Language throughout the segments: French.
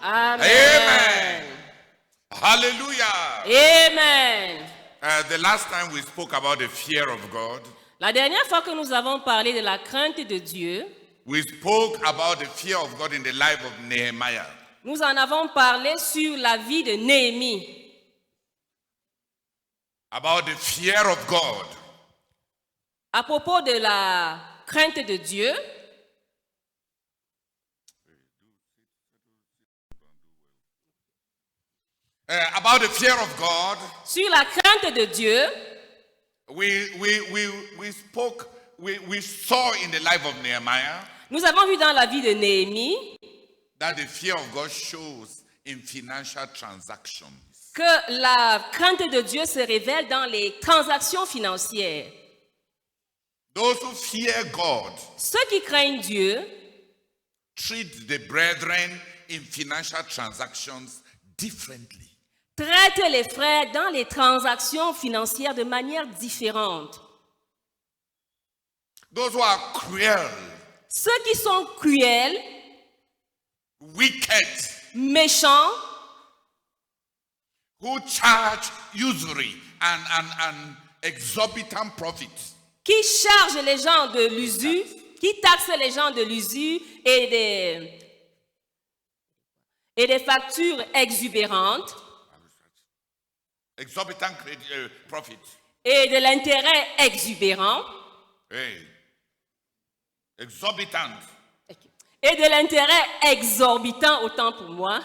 Amen. Hallelujah. Amen. The last time we spoke about the fear of God, La dernière fois que nous avons parlé de la crainte de Dieu, we spoke about the fear of God in the life of Nehemiah. nous en avons parlé sur la vie de Néhémie. About the fear of God. À propos de la crainte de Dieu, About the fear of God, sur la crainte de Dieu, we spoke, we saw in the life of Nehemiah nous avons vu dans la vie de Néhémie that the fear of God shows in financial transactions. que la crainte de Dieu se révèle dans les transactions financières. Those who fear God Ceux qui craignent Dieu treat the brethren in financial transactions differently. traitent les frères dans les transactions financières de manière différente. Those who are cruel, Ceux qui sont cruels, wicked, méchants, who charge usury and exorbitant profits, qui chargent les gens de l'usure, qui taxent les gens de l'usure et des factures exubérantes exorbitant profits. et de l'intérêt exubérant Hey. Exorbitant. et de l'intérêt exorbitant, autant pour moi.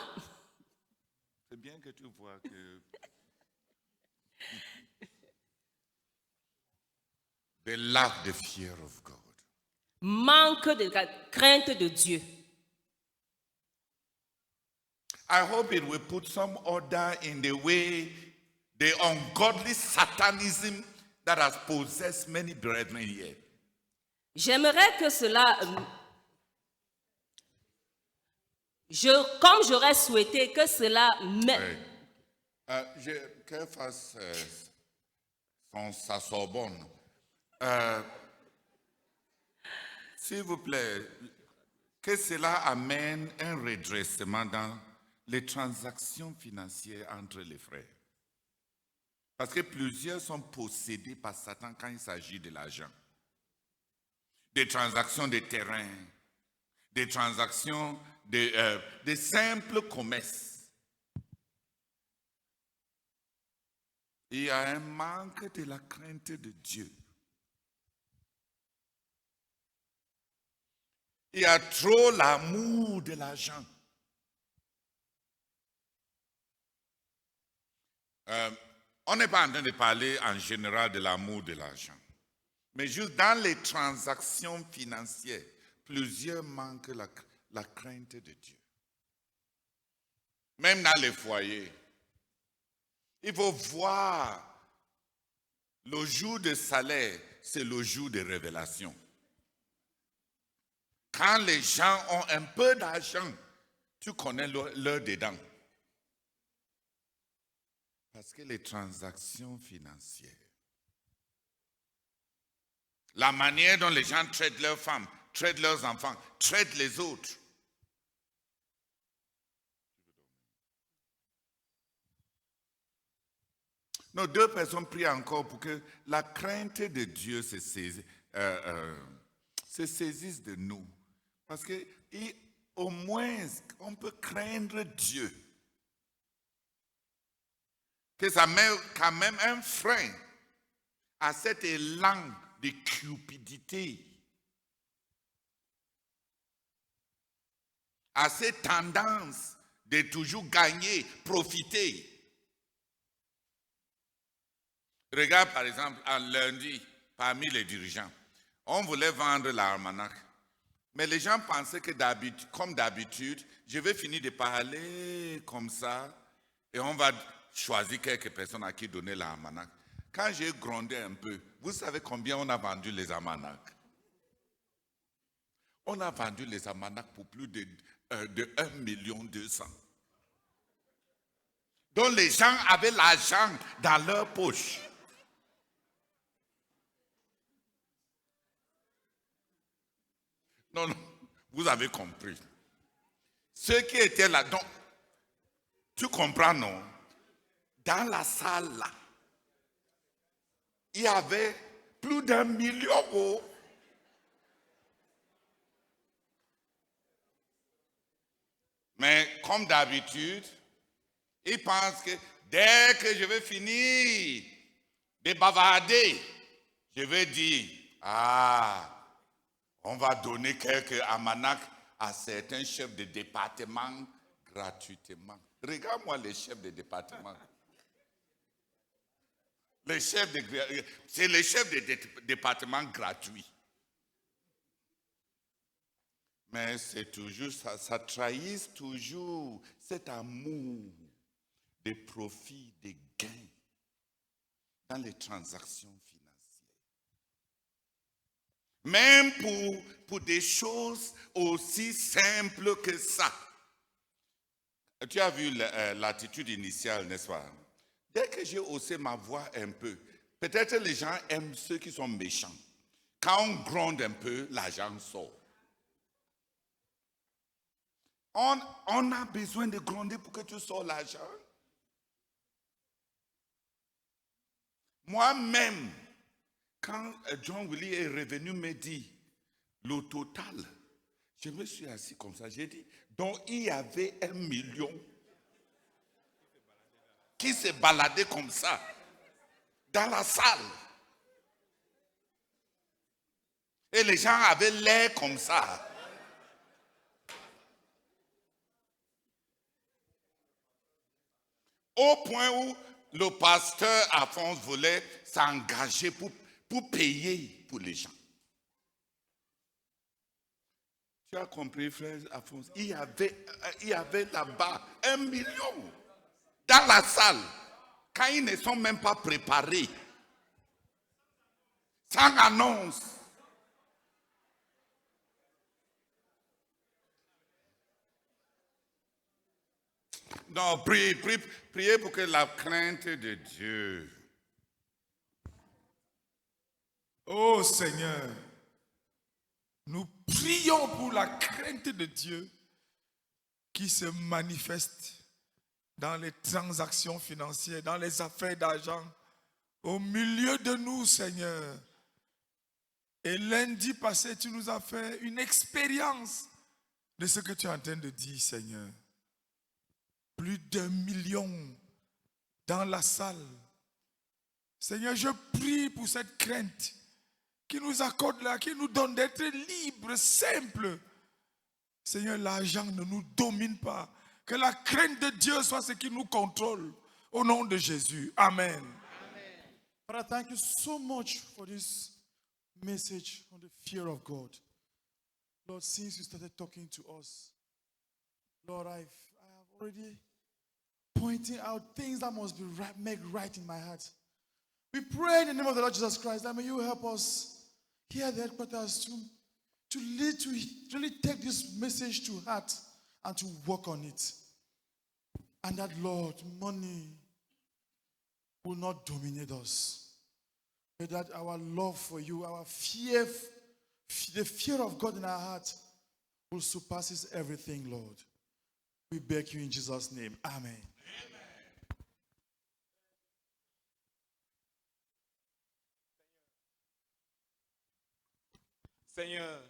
C'est bien que tu vois que they lack the fear of God. Manque de crainte de Dieu. I hope it will put some order in the way the ungodly satanism that has possessed many brethren here. J'aimerais que cela, comme j'aurais souhaité que cela, Qu'elle fasse sa Sorbonne. S'il vous plaît, que cela amène un redressement dans les transactions financières entre les frères. Parce que plusieurs sont possédés par Satan quand il s'agit de l'argent. Des transactions de terrain, des transactions de simples commerces. Il y a un manque de la crainte de Dieu. Il y a trop l'amour de l'argent. On n'est pas en train de parler en général de l'amour de l'argent. Mais juste dans les transactions financières, plusieurs manquent la crainte de Dieu. Même dans les foyers, il faut voir le jour de salaire, c'est le jour de révélation. Quand les gens ont un peu d'argent, tu connais leur dedans. Parce que les transactions financières, la manière dont les gens traitent leurs femmes, traitent leurs enfants, traitent les autres. Nos deux personnes prient encore pour que la crainte de Dieu se saisisse de nous. Parce que au moins, on peut craindre Dieu. Que ça met quand même un frein à cet élan de cupidité, à cette tendance de toujours gagner, profiter. Regarde par exemple, un lundi, parmi les dirigeants, on voulait vendre l'almanach. Mais les gens pensaient que comme d'habitude, je vais finir de parler comme ça et on va choisir quelques personnes à qui donner l'almanach. Quand j'ai grondé un peu, vous savez combien on a vendu les almanachs? On a vendu les almanachs pour plus de 1,2 million. Donc les gens avaient l'argent dans leur poche. Non, vous avez compris. Ceux qui étaient là, donc Tu comprends, non? Dans la salle, là, il y avait plus d'1 million d'euros. Mais comme d'habitude, ils pensent que dès que je vais finir de bavarder, je vais dire, on va donner quelques almanachs à certains chefs de département gratuitement. Regarde-moi les chefs de département. C'est les chefs de département gratuits. Mais c'est toujours ça trahit toujours cet amour des profits, des gains dans les transactions financières. Même pour des choses aussi simples que ça. Tu as vu l'attitude initiale, n'est-ce pas? Dès que j'ai haussé ma voix un peu, peut-être les gens aiment ceux qui sont méchants. Quand on gronde un peu, l'argent sort. On a besoin de gronder pour que tu sors l'argent. Moi-même, quand John Willie est revenu me dire le total, je me suis assis comme ça, j'ai dit, donc il y avait 1 million qui s'est baladé comme ça dans la salle. Et les gens avaient l'air comme ça. Au point où le pasteur Alphonse voulait s'engager pour payer pour les gens. Tu as compris, frère Alphonse? Il y avait là-bas 1 million dans la salle. Quand ils ne sont même pas préparés. Sans annonce. Non, priez pour que la crainte de Dieu. Oh Seigneur, nous prions pour la crainte de Dieu qui se manifeste dans les transactions financières, dans les affaires d'argent, au milieu de nous, Seigneur. Et lundi passé, tu nous as fait une expérience de ce que tu es en train de dire, Seigneur. Plus d'1 million dans la salle. Seigneur, je prie pour cette crainte qui nous accorde là, qui nous donne d'être libres, simples. Seigneur, l'argent ne nous domine pas. Que la crainte de Dieu soit ce qui nous contrôle. Au nom de Jésus. Amen. Amen. Father, thank you so much for this message on the fear of God. Lord, since you started talking to us, Lord, I have already pointing out things that must be made right in my heart. We pray in the name of the Lord Jesus Christ that may you help us here at the headquarters to really take this message to heart and to work on it. And that, Lord, money will not dominate us. But that our love for you, our fear, the fear of God in our heart will surpass everything, Lord. We beg you in Jesus' name. Amen. Seigneur,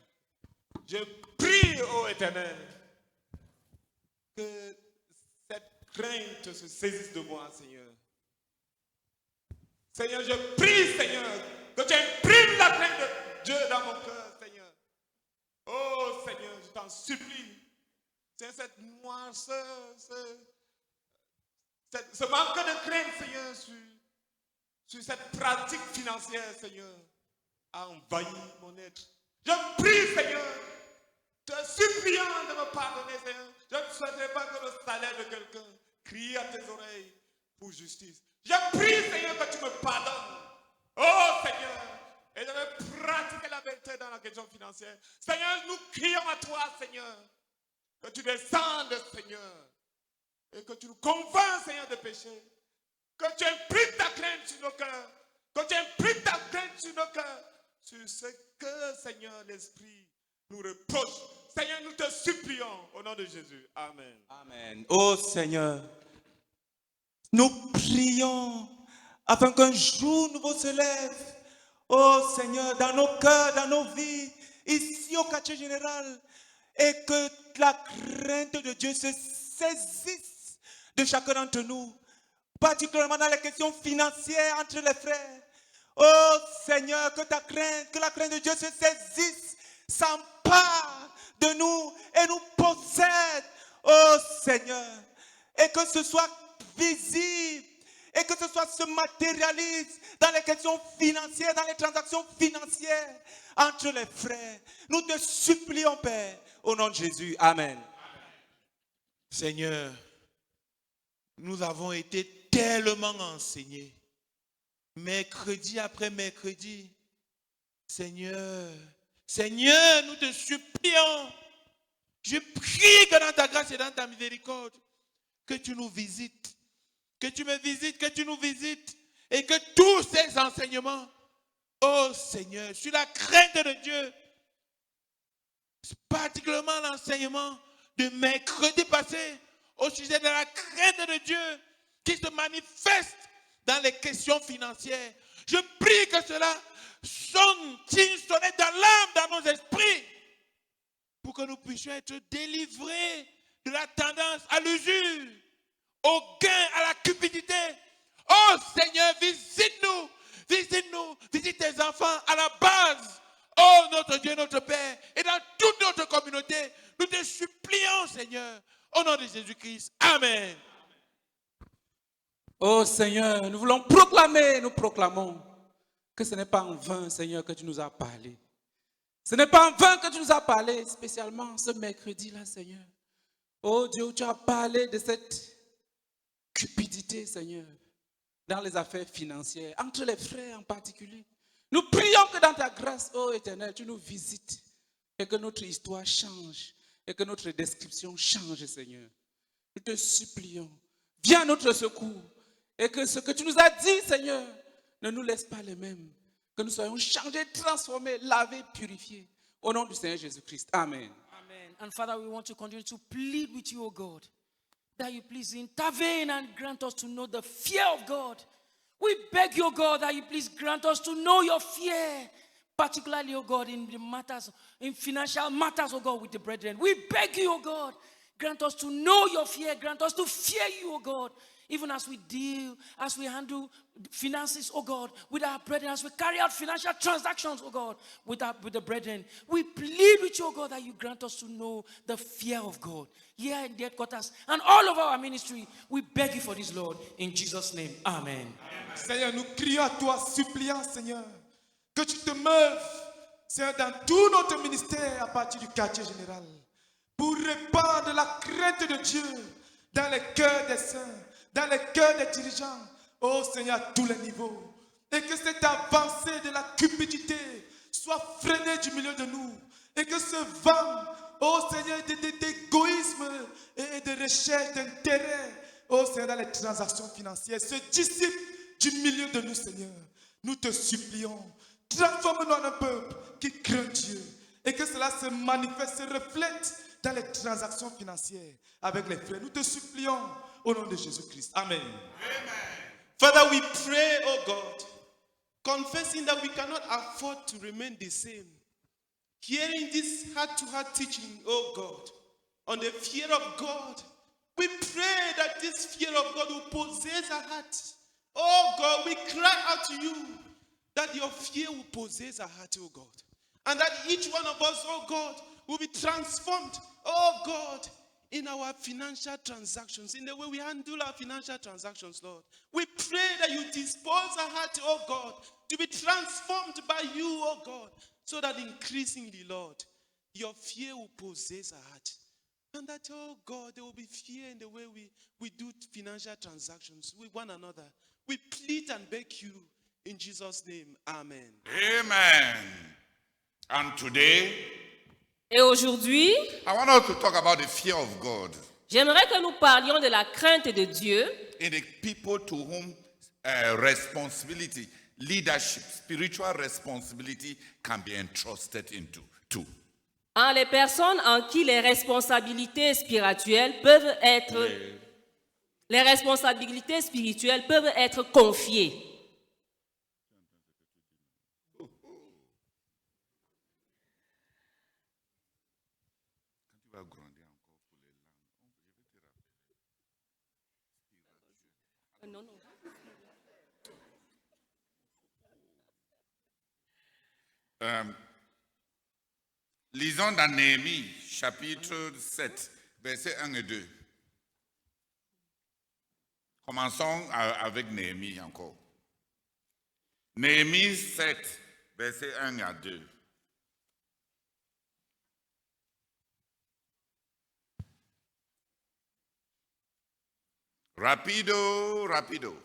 je prie, ô Éternel, que cette crainte se saisisse de moi, Seigneur. Seigneur, je prie, Seigneur, que tu imprimes la crainte de Dieu dans mon cœur, Seigneur. Oh, Seigneur, je t'en supplie. C'est cette noirceur, ce manque de crainte, Seigneur, sur cette pratique financière, Seigneur, a envahi mon être. Je prie, Seigneur, te suppliant de me pardonner, Seigneur. Je ne souhaiterais pas que le salaire de quelqu'un crie à tes oreilles pour justice. Je prie, Seigneur, que tu me pardonnes. Oh, Seigneur, et je vais pratiquer la vérité dans la question financière. Seigneur, nous crions à toi, Seigneur, que tu descendes, Seigneur, et que tu nous convaincs, Seigneur, de pécher. Que tu imprimes ta crainte sur nos cœurs. Que tu imprimes ta crainte sur nos cœurs. Sur ce que, Seigneur, l'Esprit nous reproche. Seigneur, nous te supplions au nom de Jésus. Amen. Amen. Oh Seigneur, Nous prions afin qu'un jour nouveau se lève, oh Seigneur, dans nos cœurs, dans nos vies, ici au quartier général, et que la crainte de Dieu se saisisse de chacun d'entre nous, particulièrement dans les questions financières entre les frères. Oh Seigneur, que la crainte de Dieu se saisisse, s'empare de nous et nous possède, oh Seigneur, et que ce soit visible, et que ce soit se matérialise dans les questions financières, dans les transactions financières entre les frères. Nous te supplions, Père, au nom de Jésus. Amen. Seigneur, nous avons été tellement enseignés, mercredi après mercredi. Seigneur, nous te supplions. Je prie que dans ta grâce et dans ta miséricorde, que tu nous visites, que tu me visites, que tu nous visites, et que tous ces enseignements, oh Seigneur, sur la crainte de Dieu, particulièrement l'enseignement de mercredi passé, au sujet de la crainte de Dieu, qui se manifeste dans les questions financières. Je prie que cela sonne d'alarme dans nos esprits, pour que nous puissions être délivrés de la tendance à l'usure, au gain, à la cupidité. Oh Seigneur, visite-nous, visite tes enfants à la base. Oh notre Dieu, notre Père, et dans toute notre communauté, nous te supplions, Seigneur, au nom de Jésus-Christ. Amen. Oh Seigneur, nous proclamons que ce n'est pas en vain, Seigneur, que tu nous as parlé. Ce n'est pas en vain que tu nous as parlé, spécialement ce mercredi-là, Seigneur. Oh Dieu, tu as parlé de cette cupidité, Seigneur, dans les affaires financières, entre les frères en particulier. Nous prions que dans ta grâce, ô Éternel, tu nous visites et que notre histoire change et que notre description change, Seigneur. Nous te supplions, viens à notre secours et que ce que tu nous as dit, Seigneur, ne nous laisse pas les mêmes. Que nous soyons changés, transformés, lavés, purifiés. Au nom du Seigneur Jésus-Christ. Amen. Amen. And Father, we want to continue to plead with you, O God, that you please intervene and grant us to know the fear of God. We beg you, O God, that you please grant us to know your fear, particularly, O God, in the matters, in financial matters, O God, with the brethren. We beg you, O God, grant us to know your fear, grant us to fear you, O God, even as we deal, as we handle finances, oh God, with our brethren, as we carry out financial transactions, oh God, with the brethren. We plead with you, oh God, that you grant us to know the fear of God here in the headquarters and all over our ministry. We beg you for this, Lord, in Jesus' name. Amen. Seigneur, nous crions à toi, suppliant, Seigneur, que tu te meuves, Seigneur, dans tout notre ministère à partir du quartier général, pour répandre la crainte de Dieu dans les cœurs des saints, dans les cœurs des dirigeants, oh Seigneur, à tous les niveaux. Et que cette avancée de la cupidité soit freinée du milieu de nous. Et que ce vent, oh Seigneur, d'égoïsme et de recherche d'intérêt, oh Seigneur, dans les transactions financières, se dissipe du milieu de nous, Seigneur. Nous te supplions, transforme-nous en un peuple qui craint Dieu. Et que cela se manifeste, se reflète dans les transactions financières avec les frères. Nous te supplions au nom de Jésus-Christ. Amen. Father, we pray, oh God, confessing that we cannot afford to remain the same. Hearing this heart-to-heart teaching, oh God, on the fear of God, we pray that this fear of God will possess our hearts. Oh God, we cry out to you that your fear will possess our heart, oh God. And that each one of us, oh God, will be transformed, oh God, in our financial transactions, in the way we handle our financial transactions, Lord. We pray that you dispose our heart, oh God, to be transformed by you, oh God, so that increasingly, Lord, your fear will possess our heart. And that, oh God, there will be fear in the way we do financial transactions with one another. We plead and beg you in Jesus' name. Amen. Amen. And today, Et aujourd'hui, I want us to talk about the fear of God j'aimerais que nous parlions de la crainte de Dieu in the people to whom responsibility, leadership, spiritual responsibility can be entrusted into. en les personnes en qui les responsabilités spirituelles peuvent être Les responsabilités spirituelles peuvent être confiées. Tu vas grandir encore pour les langues. Je vais te rappeler. Non, non. Lisons dans Néhémie, chapitre 7, versets 1 et 2. Commençons avec Néhémie encore. Néhémie 7, versets 1 à 2. Rapido, rapido.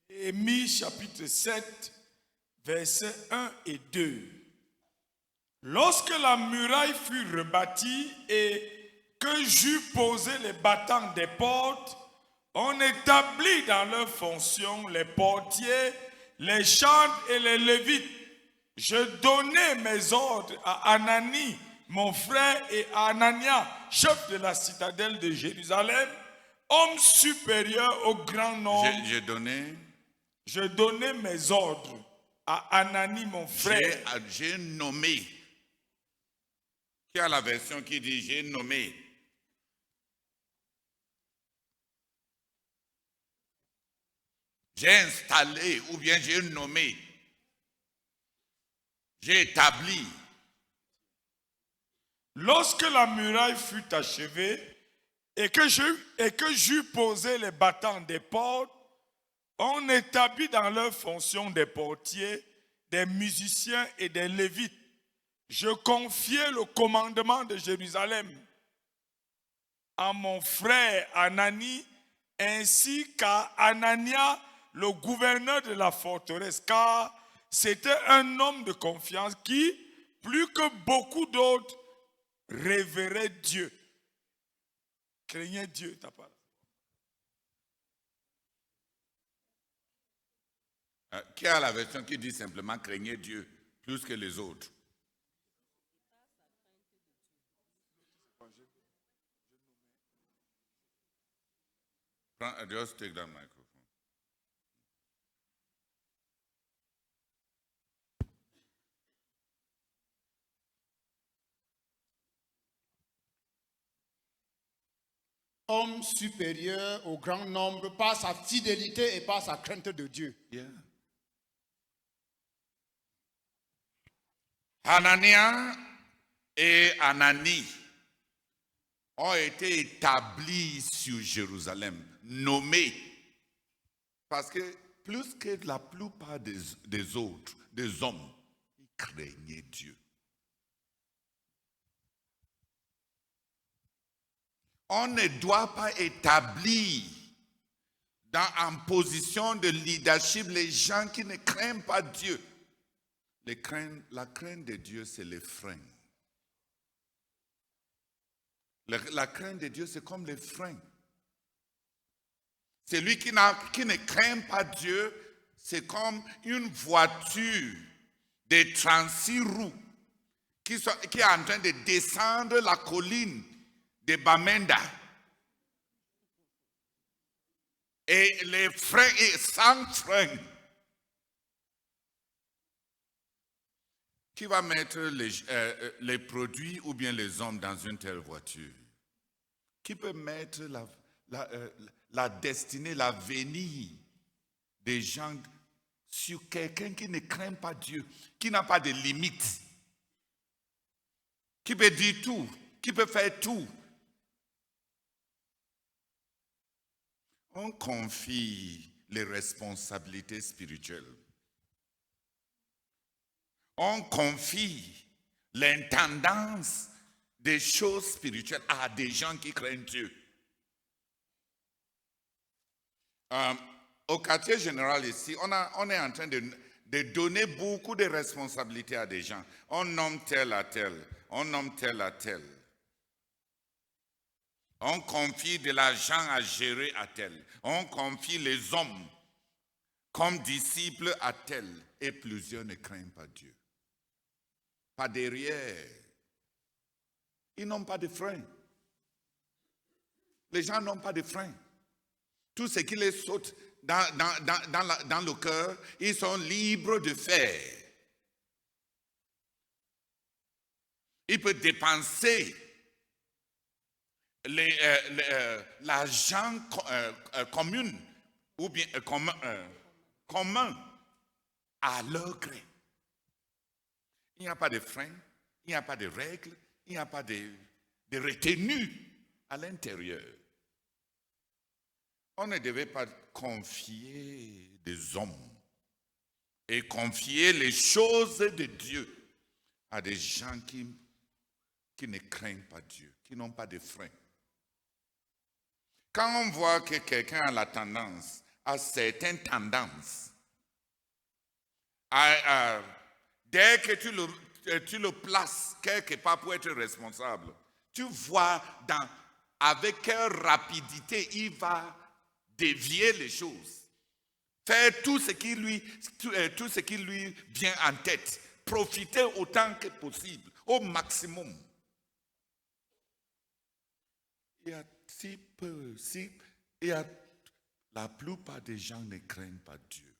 Néhémie chapitre 7, versets 1 et 2. Lorsque la muraille fut rebâtie et que j'eus posé les battants des portes, on établit dans leurs fonctions les portiers, les chantres et les lévites. Je donnai mes ordres à Anani, mon frère, et à Anania, chef de la citadelle de Jérusalem, homme supérieur au grand nombre. Je donnais mes ordres à Anani, mon frère. J'ai nommé. Qui a la version qui dit j'ai nommé? J'ai installé ou bien j'ai nommé. J'ai établi. Lorsque la muraille fut achevée et que j'eus posé les battants des portes, on établit dans leurs fonctions des portiers, des musiciens et des lévites. Je confiai le commandement de Jérusalem à mon frère Anani, ainsi qu'à Anania, le gouverneur de la forteresse, car c'était un homme de confiance qui, plus que beaucoup d'autres, révérait Dieu. Craignait Dieu, ta parole. Qui a la version qui dit simplement craignez Dieu plus que les autres? Just take that microphone. Homme supérieur au grand nombre par sa fidélité et par sa crainte de Dieu. Yeah. Hanania et Anani ont été établis sur Jérusalem, nommés, parce que plus que la plupart des autres, des hommes, ils craignaient Dieu. On ne doit pas établir en position de leadership les gens qui ne craignent pas Dieu. La crainte de Dieu, c'est les freins. La crainte de Dieu, c'est comme les freins. Celui qui ne craint pas Dieu, c'est comme une voiture de 36 roues qui est en train de descendre la colline de Bamenda. Et les freins et sans freins. Qui va mettre les produits ou bien les hommes dans une telle voiture? Qui peut mettre la destinée, l'avenir des gens sur quelqu'un qui ne craint pas Dieu, qui n'a pas de limites, qui peut dire tout, qui peut faire tout? On confie les responsabilités spirituelles. On confie l'intendance des choses spirituelles à des gens qui craignent Dieu. Au quartier général ici, on est en train de donner beaucoup de responsabilités à des gens. On nomme tel à tel, on nomme tel à tel. On confie de l'argent à gérer à tel. On confie les hommes comme disciples à tel, et plusieurs ne craignent pas Dieu. Pas derrière. Ils n'ont pas de frein. Les gens n'ont pas de frein. Tout ce qui les saute dans le cœur, ils sont libres de faire. Ils peuvent dépenser l'argent commun ou bien commun à leur gré. Il n'y a pas de frein, il n'y a pas de règles, il n'y a pas de retenue à l'intérieur. On ne devait pas confier des hommes et confier les choses de Dieu à des gens qui ne craignent pas Dieu, qui n'ont pas de frein. Quand on voit que quelqu'un a la tendance, a certaines tendances, dès que tu le places quelque part pour être responsable, tu vois avec quelle rapidité il va dévier les choses, faire tout ce qui lui vient en tête, profiter autant que possible, au maximum. La plupart des gens ne craignent pas Dieu.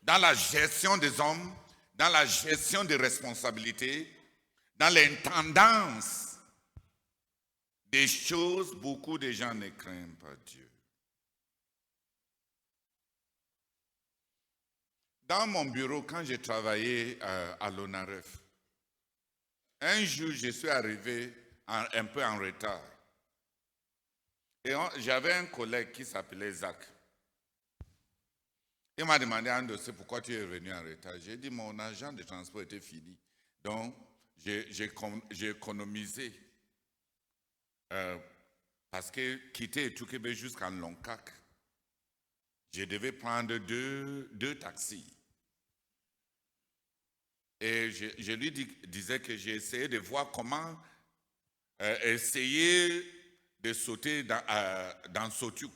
Dans la gestion des hommes, dans la gestion des responsabilités, dans l'intendance des choses, beaucoup de gens ne craignent pas Dieu. Dans mon bureau, quand j'ai travaillé à l'ONAREF, un jour, je suis arrivé un peu en retard. Et j'avais un collègue qui s'appelait Zach. Il m'a demandé un dossier, pourquoi tu es venu en retard. J'ai dit, mon agent de transport était fini. Donc, j'ai économisé. Parce que quitter Etuquébé jusqu'en Loncac, je devais prendre deux taxis. Et je lui disais que j'ai essayé de voir comment essayer de sauter dans Sotiuk.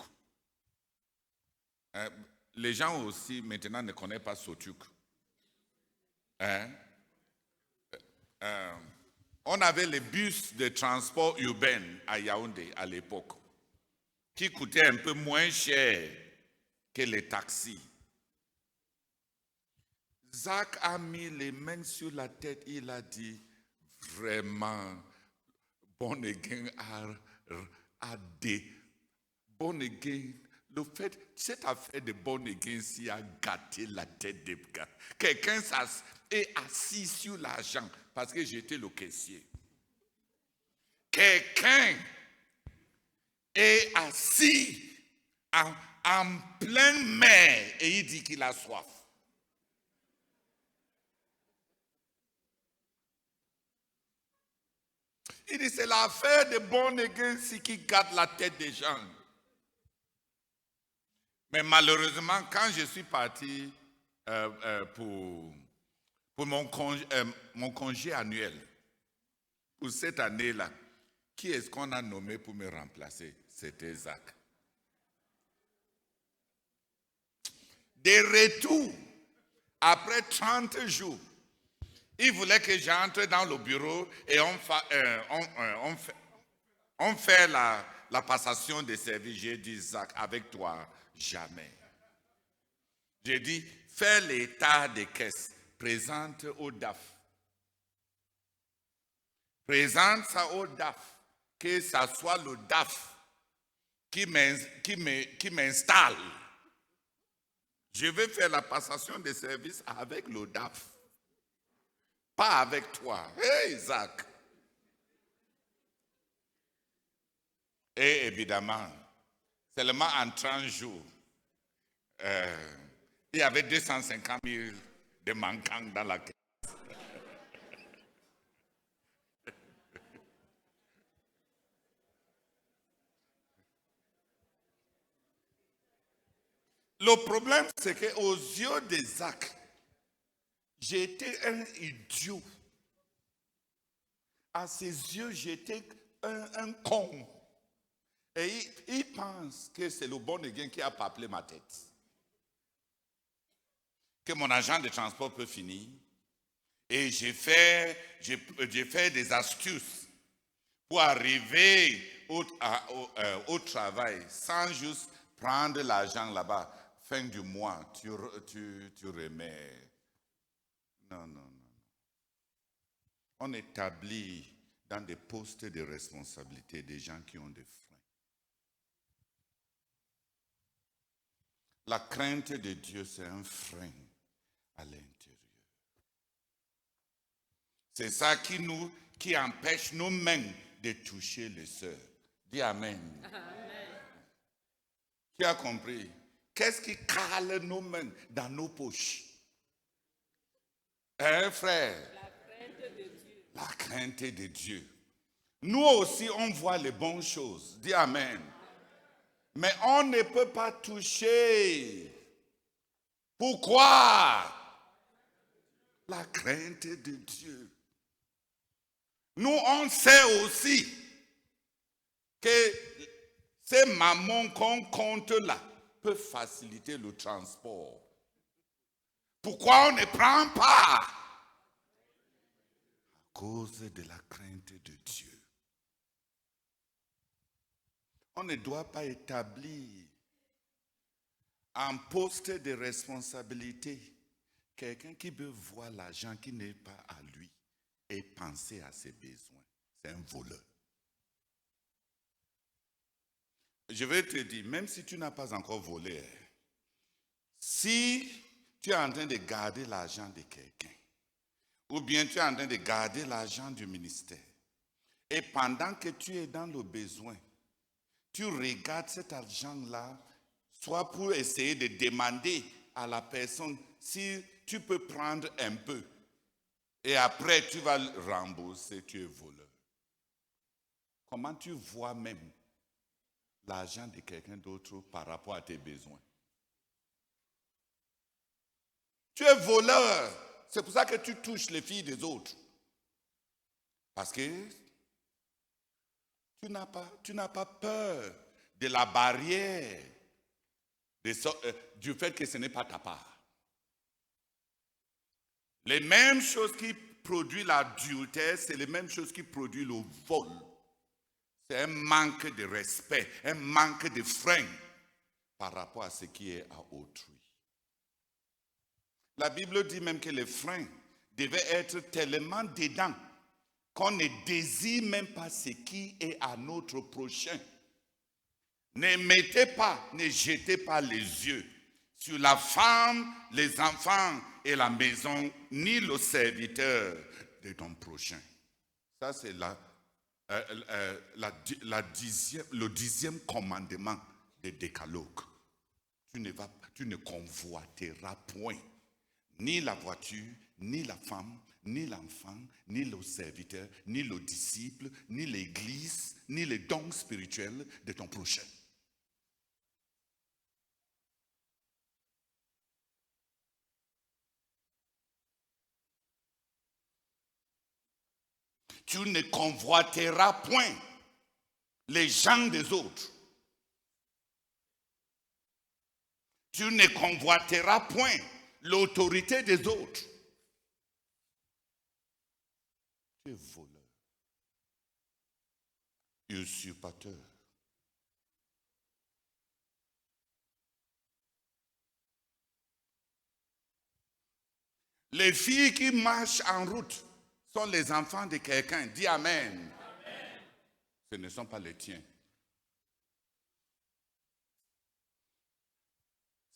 Les gens aussi maintenant ne connaissent pas Sotiuk. On avait les bus de transport urbain à Yaoundé à l'époque, qui coûtaient un peu moins cher que les taxis. Zach a mis les mains sur la tête, il a dit, vraiment, born again a des born again. Le fait, cette affaire de born again s'y a gâté la tête des gars. Quelqu'un est assis sur l'argent parce que j'étais le caissier. Quelqu'un est assis en pleine mer et il dit qu'il a soif. Il dit, c'est l'affaire de born again qui gâte la tête des gens. Mais malheureusement, quand je suis parti pour mon congé annuel, pour cette année-là, qui est-ce qu'on a nommé pour me remplacer? C'était Zach. De retour, après 30 jours, il voulait que j'entre dans le bureau et on fait la passation des services. J'ai dit, Zach, avec toi, jamais. J'ai dit, fais l'état des caisses, présente au DAF. Présente ça au DAF, que ça soit le DAF qui m'installe. Je vais faire la passation des services avec le DAF. Pas avec toi. Hey, Zach. Et évidemment, seulement en 30 jours, il y avait 250 000 de manquants dans la caisse. Le problème, c'est qu'aux yeux de Zach, j'étais un idiot. À ses yeux, j'étais un con. Et il pense que c'est le bon gain qui a appelé ma tête. Que mon agent de transport peut finir. Et j'ai fait des astuces pour arriver au travail sans juste prendre l'argent là-bas. Fin du mois, tu remets. Non, non, non. On établit dans des postes de responsabilité des gens qui ont des freins. La crainte de Dieu, c'est un frein à l'intérieur. C'est ça qui empêche nous-mêmes de toucher les sœurs. Dis Amen. Amen. Qui a compris? Qu'est-ce qui cale nos mains dans nos poches? Hein, frère? La crainte de Dieu. La crainte de Dieu. Nous aussi, on voit les bonnes choses. Dis Amen. Mais on ne peut pas toucher. Pourquoi? La crainte de Dieu. Nous, on sait aussi que ces mammons qu'on compte là peuvent faciliter le transport. Pourquoi on ne prend pas? À cause de la crainte de Dieu. On ne doit pas établir un poste de responsabilité quelqu'un qui veut voir l'argent qui n'est pas à lui et penser à ses besoins. C'est un voleur. Je vais te dire, même si tu n'as pas encore volé, si tu es en train de garder l'argent de quelqu'un, ou bien tu es en train de garder l'argent du ministère, et pendant que tu es dans le besoin, tu regardes cet argent-là, soit pour essayer de demander à la personne si tu peux prendre un peu, et après tu vas le rembourser, tu es voleur. Comment tu vois même l'argent de quelqu'un d'autre par rapport à tes besoins? Tu es voleur. C'est pour ça que tu touches les filles des autres. Parce que tu n'as pas peur de la barrière, du fait que ce n'est pas ta part. Les mêmes choses qui produisent l'adultère, c'est les mêmes choses qui produisent le vol. C'est un manque de respect, un manque de frein par rapport à ce qui est à autrui. La Bible dit même que les freins devaient être tellement dedans qu'on ne désire même pas ce qui est à notre prochain. Ne jetez pas les yeux sur la femme, les enfants et la maison, ni le serviteur de ton prochain. Ça, c'est le 10e commandement des décalogues. Tu ne convoiteras point ni la voiture, ni la femme, ni l'enfant, ni le serviteur, ni le disciple, ni l'église, ni les dons spirituels de ton prochain. Tu ne convoiteras point les gens des autres. Tu ne convoiteras point l'autorité des autres. Tu es voleur, usurpateur. Les filles qui marchent en route sont les enfants de quelqu'un. Dis Amen. Amen. Ce ne sont pas les tiens.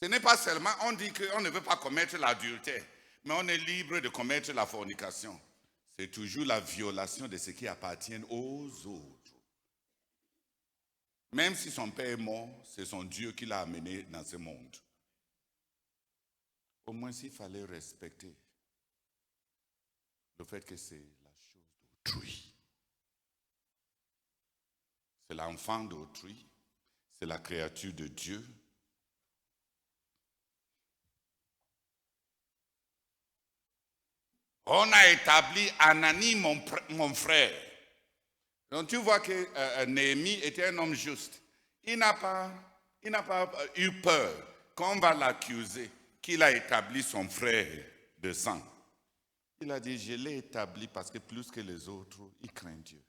Ce n'est pas seulement, on dit qu'on ne veut pas commettre l'adultère, mais on est libre de commettre la fornication. C'est toujours la violation de ce qui appartient aux autres. Même si son père est mort, c'est son Dieu qui l'a amené dans ce monde. Au moins, s'il fallait respecter le fait que c'est la chose d'autrui. C'est l'enfant d'autrui, c'est la créature de Dieu. On a établi Anani, mon frère. Donc tu vois que Néhémie était un homme juste. il n'a pas eu peur qu'on va l'accuser qu'il a établi son frère de sang. Il a dit, je l'ai établi parce que plus que les autres, il craint Dieu.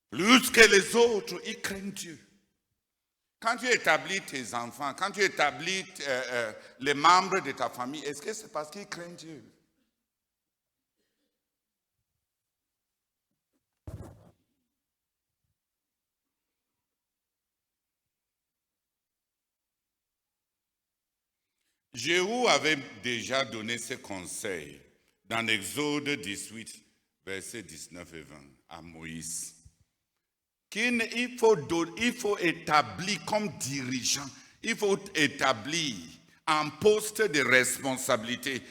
Plus que les autres, il craint Dieu. Quand tu établis tes enfants, quand tu établis les membres de ta famille, est-ce que c'est parce qu'ils craignent Dieu? Jéhu avait déjà donné ce conseil dans Exode 18, versets 19 et 20 à Moïse. Il faut établir comme dirigeant, il faut établir un poste de responsabilité,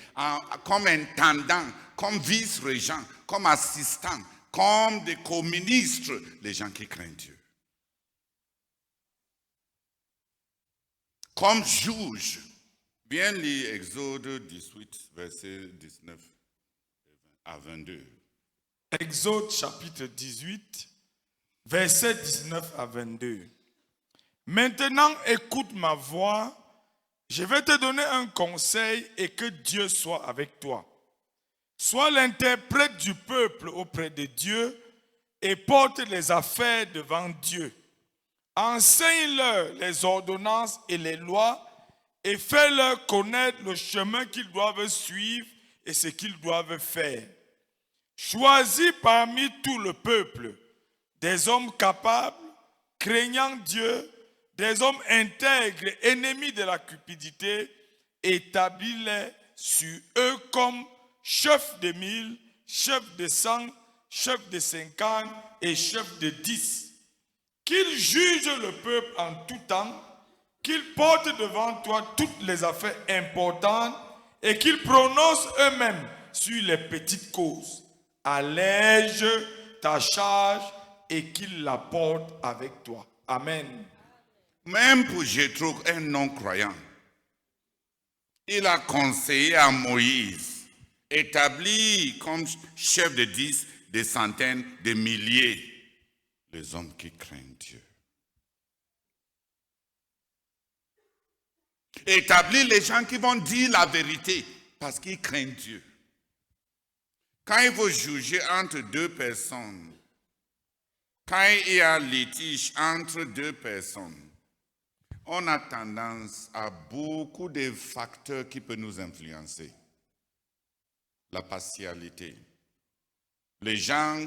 comme intendant, comme vice-régent, comme assistant, comme des co-ministres, les gens qui craignent Dieu. Comme juge. Bien lire Exode 18, versets 19 à 22. Exode chapitre 18, versets 19 à 22. Maintenant, écoute ma voix. Je vais te donner un conseil et que Dieu soit avec toi. Sois l'interprète du peuple auprès de Dieu et porte les affaires devant Dieu. Enseigne-leur les ordonnances et les lois et fais-leur connaître le chemin qu'ils doivent suivre et ce qu'ils doivent faire. Choisis parmi tout le peuple des hommes capables, craignant Dieu, des hommes intègres, ennemis de la cupidité, établis-les sur eux comme chefs de 1000, chefs de 100, chefs de 50 et chefs de 10. Qu'ils jugent le peuple en tout temps, qu'ils portent devant toi toutes les affaires importantes et qu'ils prononcent eux-mêmes sur les petites causes. Allège ta charge et qu'ils la portent avec toi. Amen. Même pour Jéthro, un non-croyant, il a conseillé à Moïse, établi comme chef de 10, des centaines, des milliers, les hommes qui craignent Dieu. Établir les gens qui vont dire la vérité parce qu'ils craignent Dieu. Quand il faut juger entre deux personnes, quand il y a litige entre deux personnes, on a tendance à beaucoup de facteurs qui peuvent nous influencer. La partialité. Les gens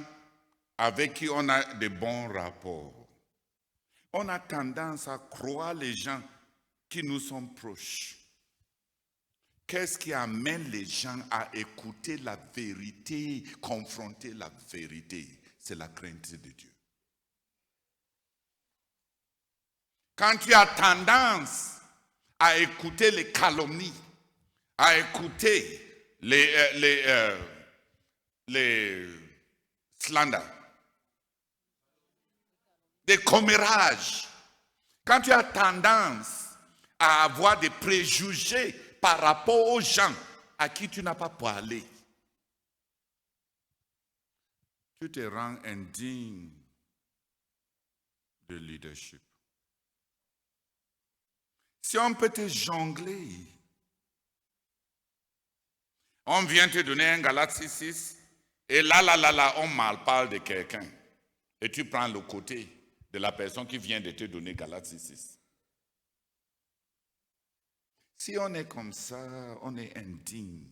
avec qui on a de bons rapports. On a tendance à croire les gens qui nous sont proches. Qu'est-ce qui amène les gens à écouter la vérité, confronter la vérité? C'est la crainte de Dieu. Quand tu as tendance à écouter les calomnies, à écouter les slanders, des commérages, quand tu as tendance à avoir des préjugés par rapport aux gens à qui tu n'as pas parlé, tu te rends indigne de leadership. Si on peut te jongler, on vient te donner un Galates 6, et là, on mal parle de quelqu'un. Et tu prends le côté de la personne qui vient de te donner Galates 6. Si on est comme ça, on est indigne.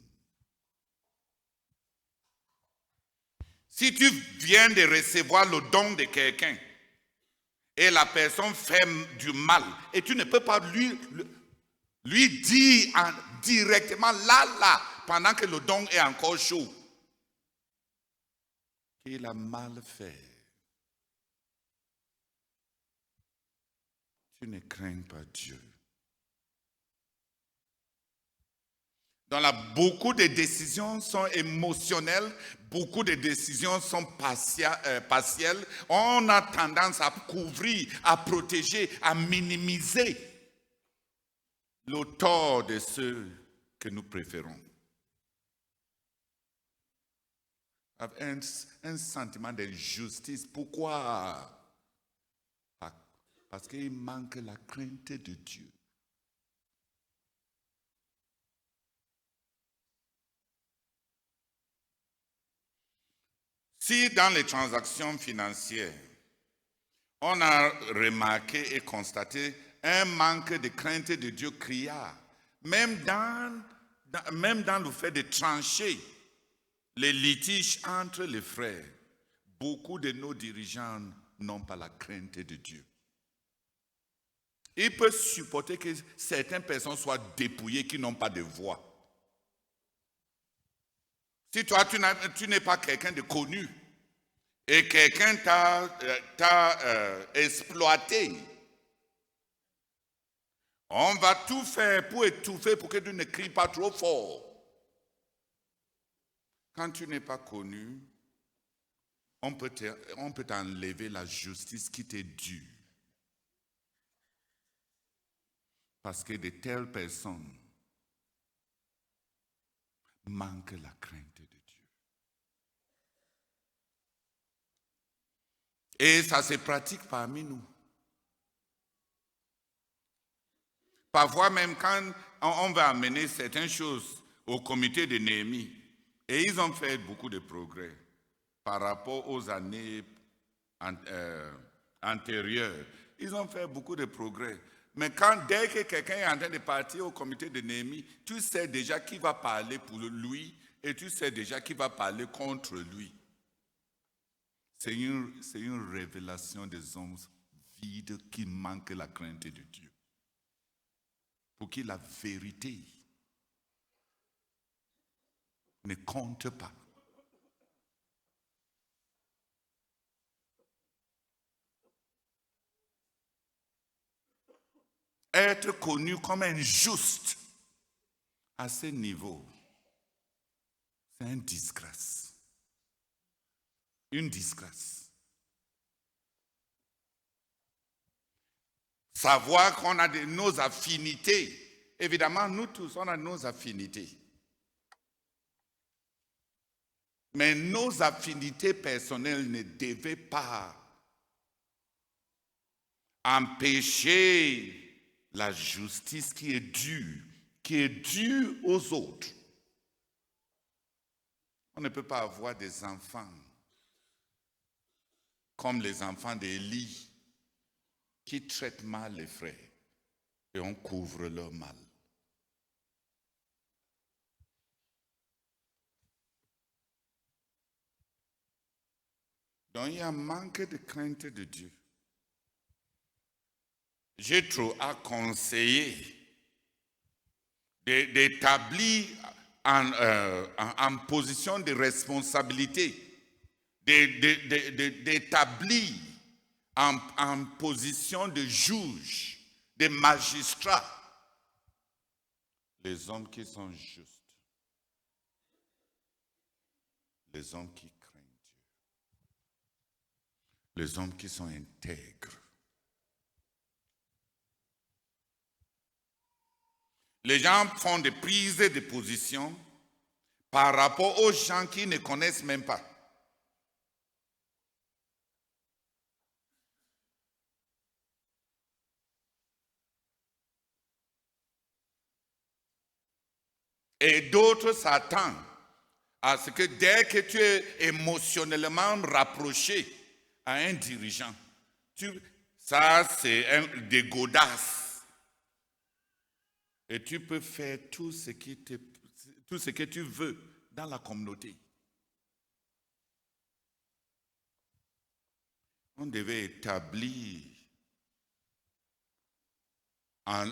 Si tu viens de recevoir le don de quelqu'un, et la personne fait du mal, et tu ne peux pas lui dire directement là, pendant que le don est encore chaud, qu'il a mal fait. Tu ne crains pas Dieu. Beaucoup de décisions sont émotionnelles, beaucoup de décisions sont partielles. On a tendance à couvrir, à protéger, à minimiser le tort de ceux que nous préférons. avec un sentiment d'injustice. Pourquoi? Parce qu'il manque la crainte de Dieu. Si dans les transactions financières, on a remarqué et constaté un manque de crainte de Dieu criard, même dans le fait de trancher les litiges entre les frères, beaucoup de nos dirigeants n'ont pas la crainte de Dieu. Ils peuvent supporter que certaines personnes soient dépouillées qui n'ont pas de voix. Si toi, tu n'es pas quelqu'un de connu et quelqu'un t'a exploité, on va tout faire pour étouffer, pour que tu ne cries pas trop fort. Quand tu n'es pas connu, on peut t'enlever la justice qui t'est due. Parce que de telles personnes manquent la crainte de Dieu. Et ça se pratique parmi nous. Parfois même quand on va amener certaines choses au comité de Néhémie, et ils ont fait beaucoup de progrès par rapport aux années antérieures. Ils ont fait beaucoup de progrès. Mais dès que quelqu'un est en train de partir au comité de Néhémie, tu sais déjà qui va parler pour lui et tu sais déjà qui va parler contre lui. C'est une révélation des hommes vides qui manquent la crainte de Dieu. Pour qui la vérité ne compte pas. Être connu comme un juste à ce niveau, c'est une disgrâce. Une disgrâce. Savoir qu'on a nos affinités. Évidemment, nous tous, on a nos affinités. Mais nos affinités personnelles ne devaient pas empêcher la justice qui est due aux autres. On ne peut pas avoir des enfants comme les enfants d'Élie qui traitent mal les frères et on couvre leur mal. Donc il y a un manque de crainte de Dieu. Jéthro a conseillé d'établir en position de responsabilité, d'établir en position de juge, de magistrat, les hommes qui sont justes, les hommes qui craignent Dieu, les hommes qui sont intègres. Les gens font des prises de position par rapport aux gens qui ne connaissent même pas. Et d'autres s'attendent à ce que dès que tu es émotionnellement rapproché à un dirigeant, ça c'est des godasses. Et tu peux faire tout ce que tu veux dans la communauté. On devait établir un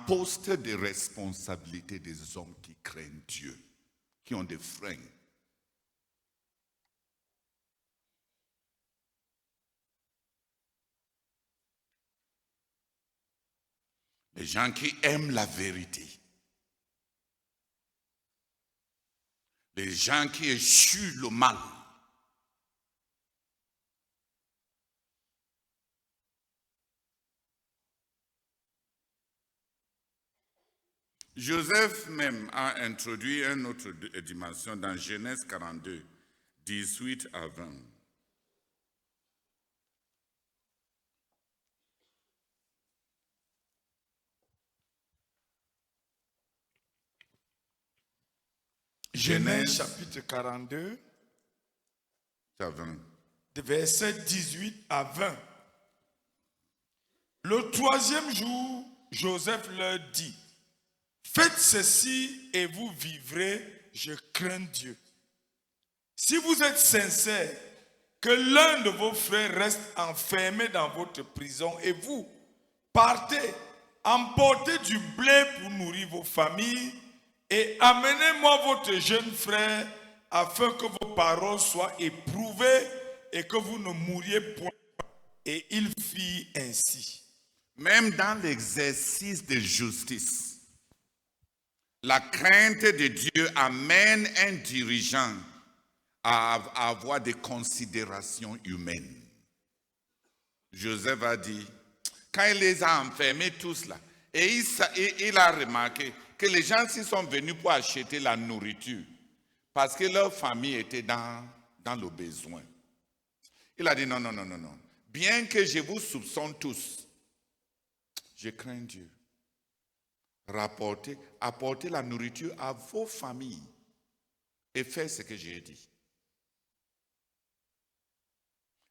poste de responsabilité des hommes qui craignent Dieu, qui ont des freins. Les gens qui aiment la vérité. Les gens qui échouent le mal. Joseph même a introduit une autre dimension dans Genèse 42, 18 à 20. Genèse chapitre 42, à 20. de versets 18 à 20. Le troisième jour, Joseph leur dit, faites ceci et vous vivrez, je crains Dieu. Si vous êtes sincères, que l'un de vos frères reste enfermé dans votre prison et vous partez, emportez du blé pour nourrir vos familles et amenez-moi votre jeune frère afin que vos paroles soient éprouvées et que vous ne mouriez point. Et il fit ainsi. Même dans l'exercice de justice, la crainte de Dieu amène un dirigeant à avoir des considérations humaines. Joseph a dit, quand il les a enfermés tous là, et il a remarqué que les gens s'y sont venus pour acheter la nourriture, parce que leur famille était dans le besoin. Il a dit non, non, non, non, non. Bien que je vous soupçonne tous, je crains Dieu. Apportez la nourriture à vos familles et faites ce que j'ai dit.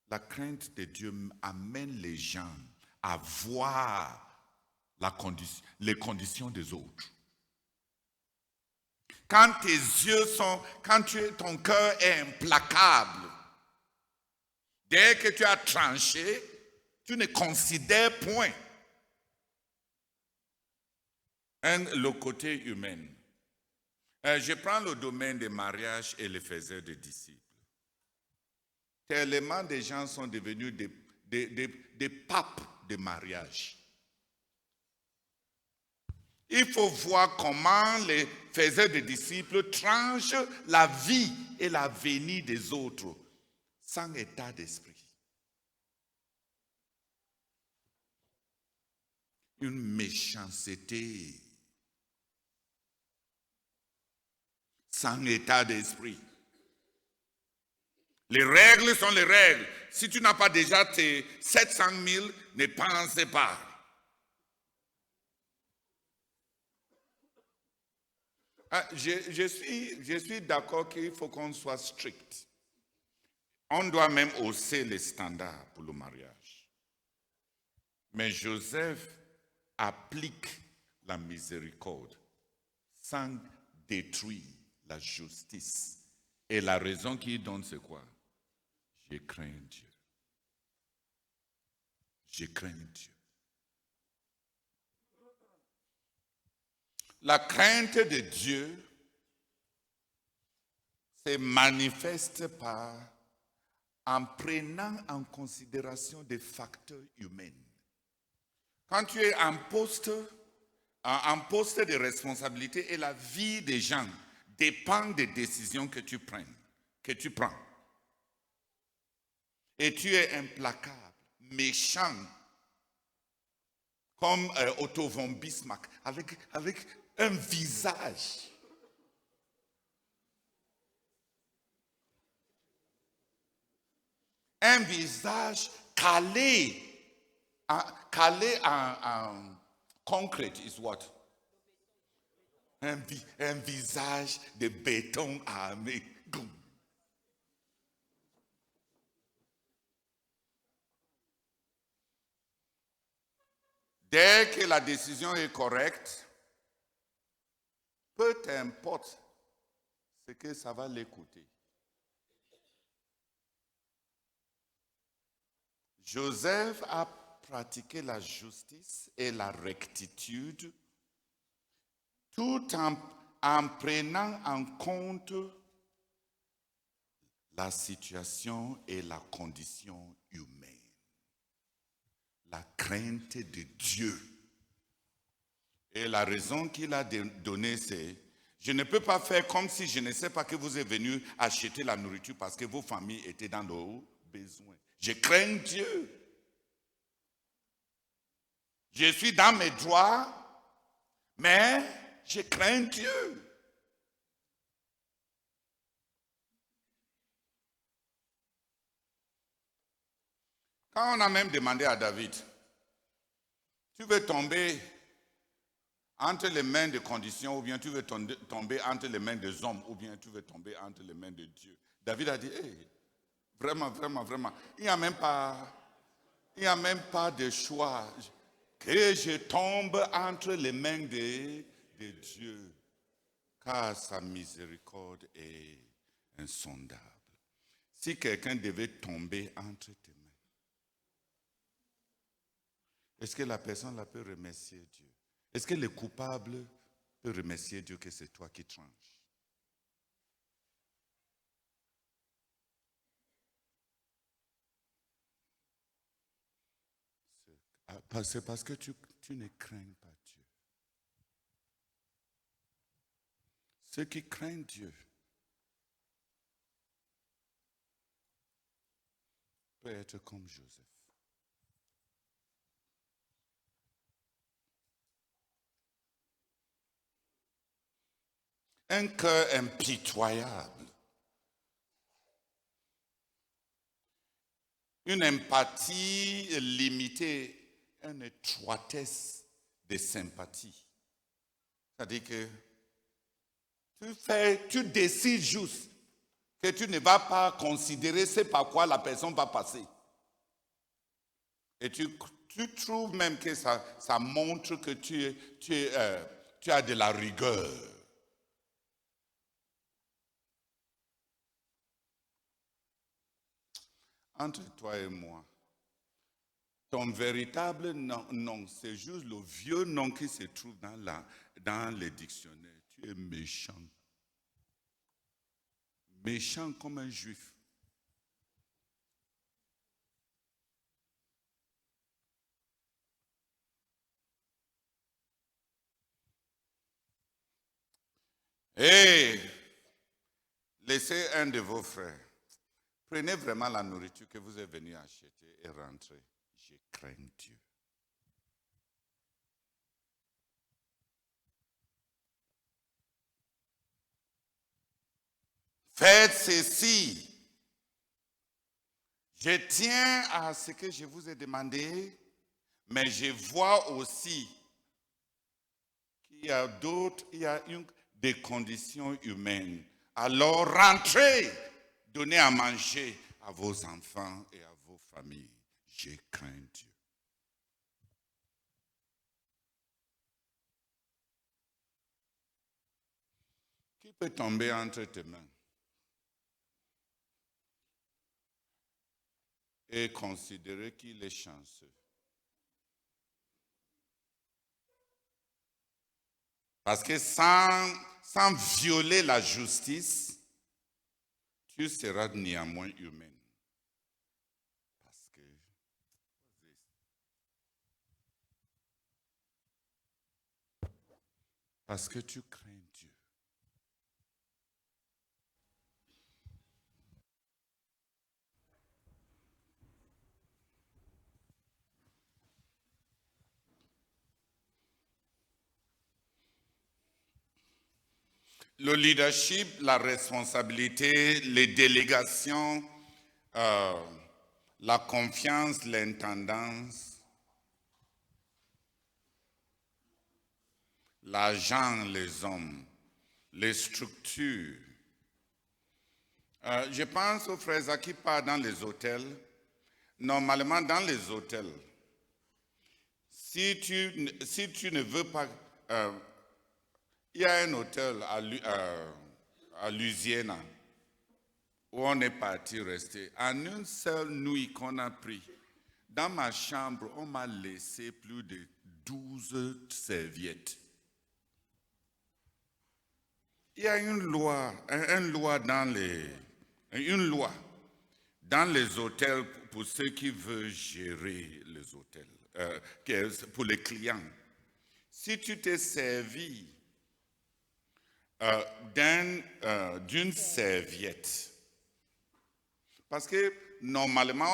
La crainte de Dieu amène les gens à voir les conditions des autres. Quand tes yeux ton cœur est implacable, dès que tu as tranché, tu ne considères point le côté humain. Je prends le domaine des mariages et les faiseurs de disciples. Tellement de gens sont devenus des papes de mariage. Il faut voir comment les faiseurs de disciples tranchent la vie et l'avenir des autres sans état d'esprit. Une méchanceté sans état d'esprit. Les règles sont les règles. Si tu n'as pas déjà tes 700 000, ne pensez pas. Je suis d'accord qu'il faut qu'on soit strict. On doit même hausser les standards pour le mariage. Mais Joseph applique la miséricorde sans détruire la justice. Et la raison qu'il donne, c'est quoi? Je crains Dieu. Je crains Dieu. La crainte de Dieu se manifeste en prenant en considération des facteurs humains. Quand tu es en poste de responsabilité et la vie des gens dépend des décisions que tu prends. Et tu es implacable, méchant, comme Otto von Bismarck, avec un visage. Un visage calé en concrete is what? Un visage de béton armé. Dès que la décision est correcte, peu importe ce que ça va l'écouter. Joseph a pratiqué la justice et la rectitude tout en prenant en compte la situation et la condition humaine. La crainte de Dieu. Et la raison qu'il a donnée, c'est je ne peux pas faire comme si je ne sais pas que vous êtes venus acheter la nourriture parce que vos familles étaient dans le besoin. Je crains Dieu. Je suis dans mes droits, mais je crains Dieu. Quand on a même demandé à David, tu veux tomber entre les mains des conditions ou bien tu veux tomber entre les mains des hommes ou bien tu veux tomber entre les mains de Dieu. David a dit, hey, vraiment, vraiment, vraiment, il n'y a même pas de choix. Que je tombe entre les mains de Dieu, car sa miséricorde est insondable. Si quelqu'un devait tomber entre tes mains, est-ce que la personne là peut remercier Dieu? Est-ce que le coupable peut remercier Dieu que c'est toi qui tranches? C'est parce que tu ne crains pas Dieu. Ceux qui craignent Dieu peuvent être comme Joseph. Un cœur impitoyable, une empathie limitée, une étroitesse de sympathie. C'est-à-dire que tu décides juste que tu ne vas pas considérer ce par quoi la personne va passer. Et tu trouves même que ça montre que tu as de la rigueur. Entre toi et moi, ton véritable nom, c'est juste le vieux nom qui se trouve dans les dictionnaires. Tu es méchant. Méchant comme un juif. Et laissez un de vos frères. Prenez vraiment la nourriture que vous êtes venu acheter et rentrez. Je crains Dieu. Faites ceci. Je tiens à ce que je vous ai demandé, mais je vois aussi qu'il y a des conditions humaines. Alors rentrez, donnez à manger à vos enfants et à vos familles. Je crains Dieu. Qui peut tomber entre tes mains et considérer qu'il est chanceux? Parce que sans violer la justice, tu seras néanmoins humain. Parce que tu crains Dieu. Le leadership, la responsabilité, les délégations, la confiance, l'intendance, l'argent, les hommes, les structures. Je pense aux frères qui partent dans les hôtels. Normalement, dans les hôtels, si tu ne veux pas... il y a un hôtel à Louisiana où on est parti rester. En une seule nuit qu'on a pris, dans ma chambre, on m'a laissé plus de 12 serviettes. Il y a une loi dans les hôtels pour ceux qui veulent gérer les hôtels, pour les clients. Si tu t'es servi d'une serviette, parce que normalement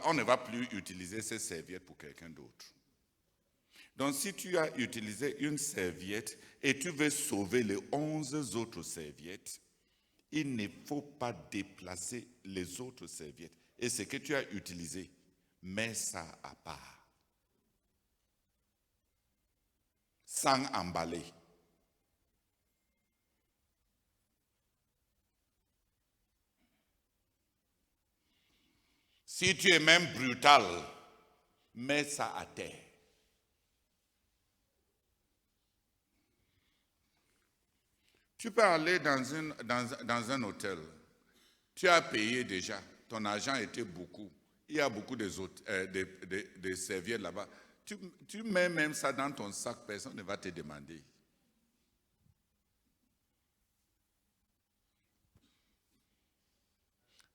on ne va plus utiliser ces serviettes pour quelqu'un d'autre. Donc si tu as utilisé une serviette et tu veux sauver les 11 autres serviettes, il ne faut pas déplacer les autres serviettes. Et ce que tu as utilisé, mets ça à part. Sans emballer. Si tu es même brutal, mets ça à terre. Tu peux aller dans un hôtel. Tu as payé déjà. Ton argent était beaucoup. Il y a beaucoup de serviettes là-bas. Tu mets même ça dans ton sac, personne ne va te demander.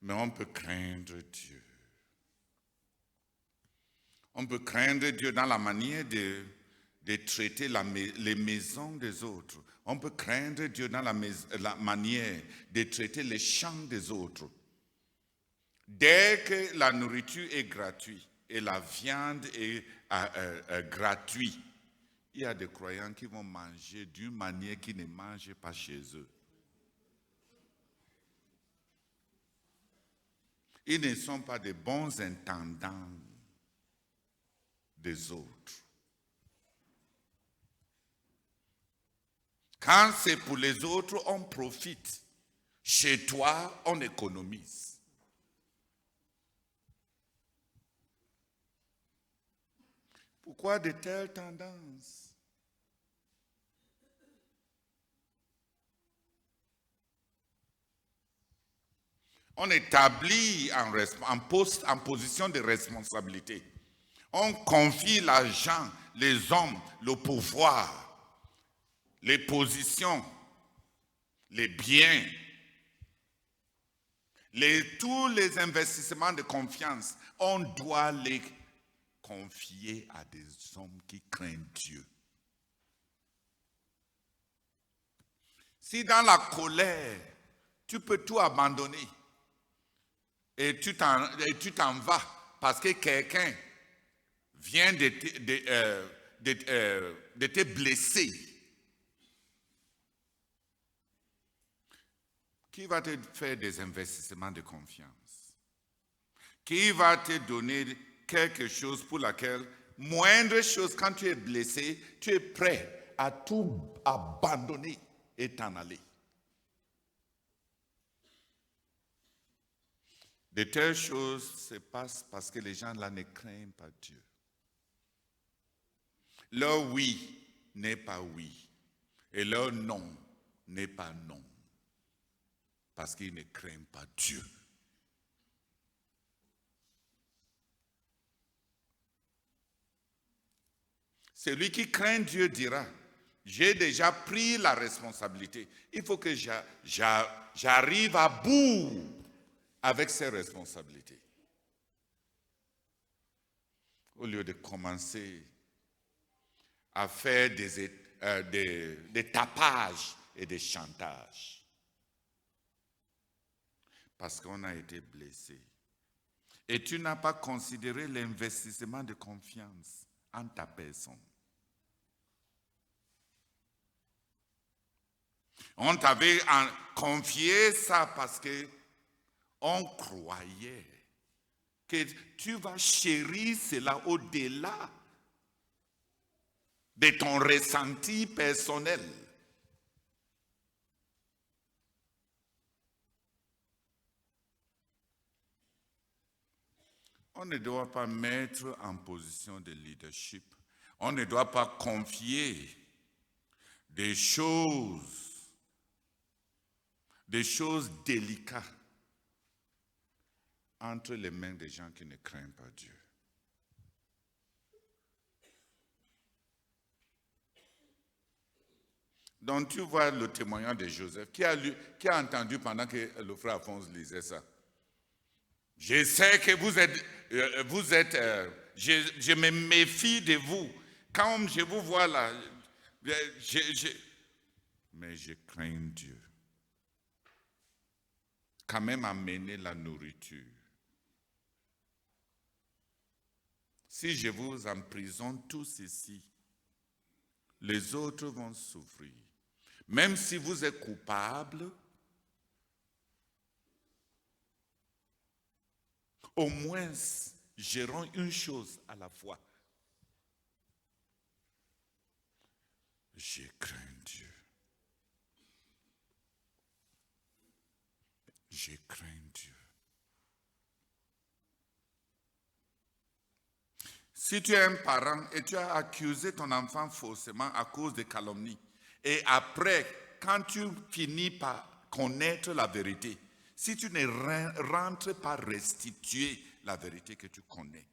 Mais on peut craindre Dieu. On peut craindre Dieu dans la manière de traiter les maisons des autres. On peut craindre Dieu dans la manière de traiter les champs des autres. Dès que la nourriture est gratuite et la viande est gratuite, il y a des croyants qui vont manger d'une manière qu'ils ne mangent pas chez eux. Ils ne sont pas de bons intendants des autres. Quand c'est pour les autres, on profite. Chez toi, on économise. Pourquoi de telles tendances? On établit en position de responsabilité. On confie l'argent, les hommes, le pouvoir, les positions, les biens, tous les investissements de confiance. On doit les confier à des hommes qui craignent Dieu. Si dans la colère, tu peux tout abandonner et tu t'en vas parce que quelqu'un vient de te blesser, qui va te faire des investissements de confiance? Qui va te donner quelque chose pour laquelle, moindre chose, quand tu es blessé, tu es prêt à tout abandonner et t'en aller? De telles choses se passent parce que les gens là ne craignent pas Dieu. Leur oui n'est pas oui et leur non n'est pas non. Parce qu'ils ne craignent pas Dieu. Celui qui craint Dieu dira, j'ai déjà pris la responsabilité. Il faut que j'arrive à bout avec ces responsabilités. Au lieu de commencer à faire des tapages et des chantages. Parce qu'on a été blessé. Et tu n'as pas considéré l'investissement de confiance en ta personne. On t'avait confié ça parce que on croyait que tu vas chérir cela au-delà de ton ressenti personnel. On ne doit pas mettre en position de leadership. On ne doit pas confier des choses délicates entre les mains des gens qui ne craignent pas Dieu. Donc tu vois le témoignage de Joseph qui a entendu pendant que le frère Alphonse lisait ça. Je sais que je me méfie de vous. Quand je vous vois là, mais je crains Dieu. Quand même amener la nourriture. Si je vous emprisonne tous ici, les autres vont souffrir. Même si vous êtes coupable, au moins gérons une chose à la fois. Je crains Dieu. Je crains Dieu. Si tu es un parent et tu as accusé ton enfant faussement à cause de calomnies, et après, quand tu finis par connaître la vérité, si tu ne rentres pas restituer la vérité que tu connais,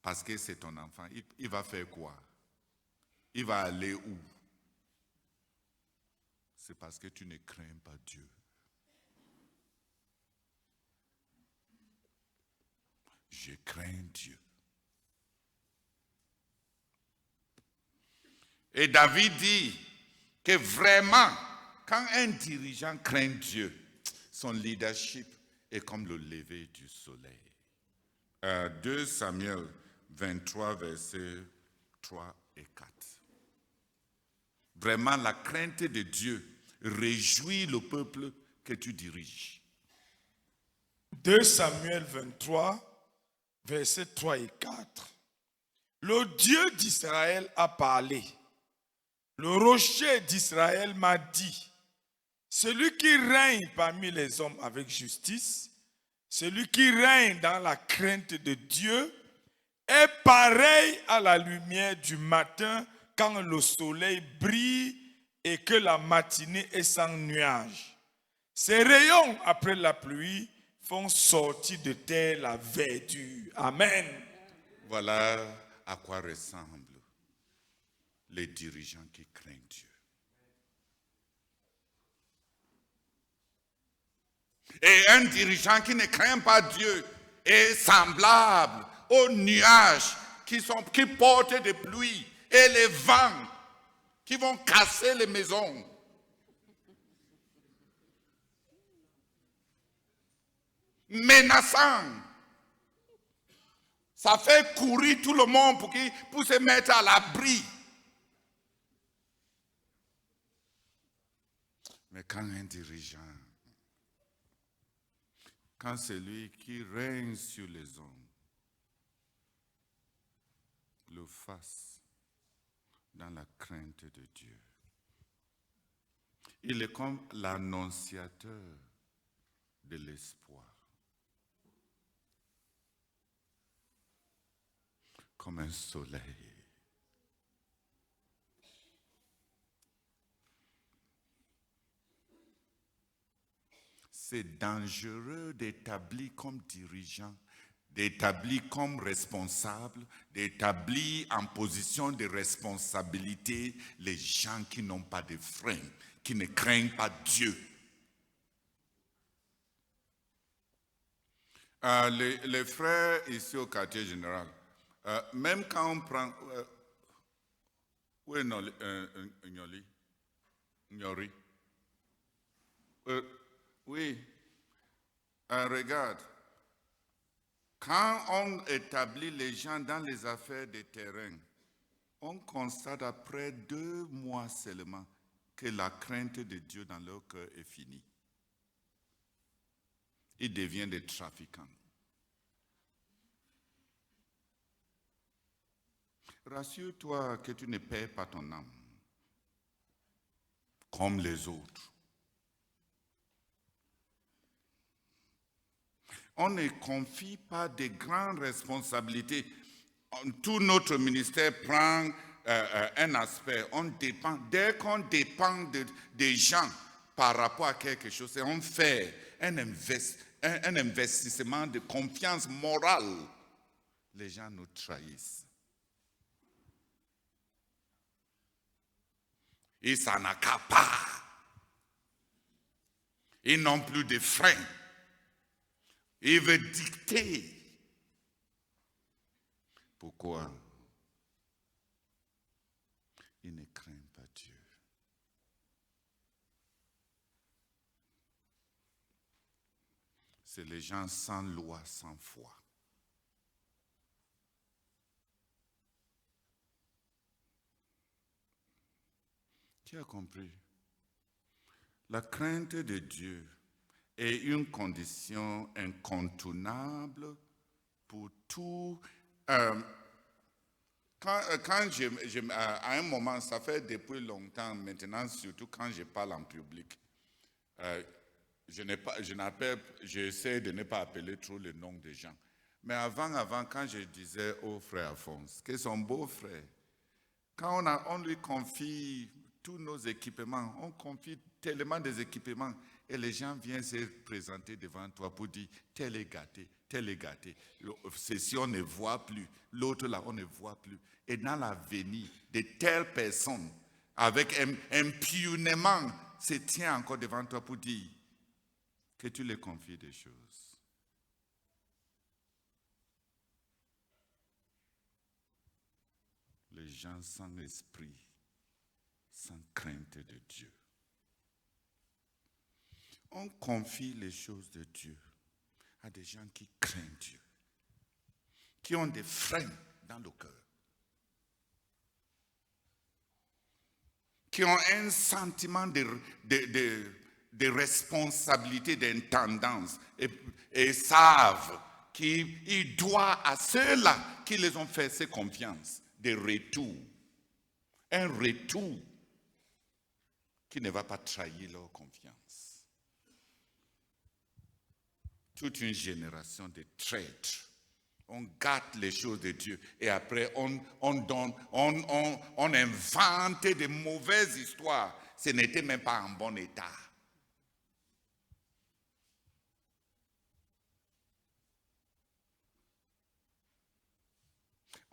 parce que c'est ton enfant, il va faire quoi? Il va aller où? C'est parce que tu ne crains pas Dieu. Je crains Dieu. Et David dit que vraiment, quand un dirigeant craint Dieu, son leadership est comme le lever du soleil. 2 Samuel 23, versets 3 et 4. Vraiment, la crainte de Dieu réjouit le peuple que tu diriges. 2 Samuel 23, versets 3 et 4. Le Dieu d'Israël a parlé. Le rocher d'Israël m'a dit, celui qui règne parmi les hommes avec justice, celui qui règne dans la crainte de Dieu, est pareil à la lumière du matin quand le soleil brille et que la matinée est sans nuage. Ses rayons après la pluie font sortir de terre la verdure. Amen. Voilà à quoi ressemblent les dirigeants qui craignent Dieu. Et un dirigeant qui ne craint pas Dieu est semblable aux nuages qui portent des pluies et les vents qui vont casser les maisons. Menaçant. Ça fait courir tout le monde pour se mettre à l'abri. Mais quand un dirigeant, quand celui qui règne sur les hommes le fasse dans la crainte de Dieu, il est comme l'annonciateur de l'espoir, comme un soleil. C'est dangereux d'établir comme dirigeant, d'établir comme responsable, d'établir en position de responsabilité les gens qui n'ont pas de frein, qui ne craignent pas Dieu. Les frères ici au quartier général, même quand on prend... où est Nyori? Oui, regarde, quand on établit les gens dans les affaires de terrain, on constate après 2 mois seulement que la crainte de Dieu dans leur cœur est finie. Ils deviennent des trafiquants. Rassure-toi que tu ne perds pas ton âme comme les autres. On ne confie pas de grandes responsabilités. Tout notre ministère prend un aspect. On dépend, dès qu'on dépend des gens par rapport à quelque chose, on fait un investissement de confiance morale. Les gens nous trahissent. Ils s'en accaparent. Ils n'ont plus de frein. Il veut dicter. Pourquoi? Il ne craint pas Dieu. C'est les gens sans loi, sans foi. Tu as compris? La crainte de Dieu est une condition incontournable pour tout. À un moment, ça fait depuis longtemps maintenant, surtout quand je parle en public, j'essaie de ne pas appeler trop le nom des gens. Mais avant, quand je disais au frère Alphonse que son beau-frère, quand on lui confie tous nos équipements, on confie tellement des équipements, et les gens viennent se présenter devant toi pour dire tel est gâté, tel est gâté. Ceci, on ne voit plus. L'autre là, on ne voit plus. Et dans l'avenir, de telles personnes, avec impunément, se tient encore devant toi pour dire que tu les confies des choses. Les gens sans esprit, sans crainte de Dieu. On confie les choses de Dieu à des gens qui craignent Dieu, qui ont des freins dans le cœur, qui ont un sentiment de responsabilité, d'intendance, et savent qu'ils doivent à ceux-là qui les ont fait ces confiances, des retours. Un retour qui ne va pas trahir leur confiance. Toute une génération de traîtres. On gâte les choses de Dieu et après on invente de mauvaises histoires. Ce n'était même pas en bon état.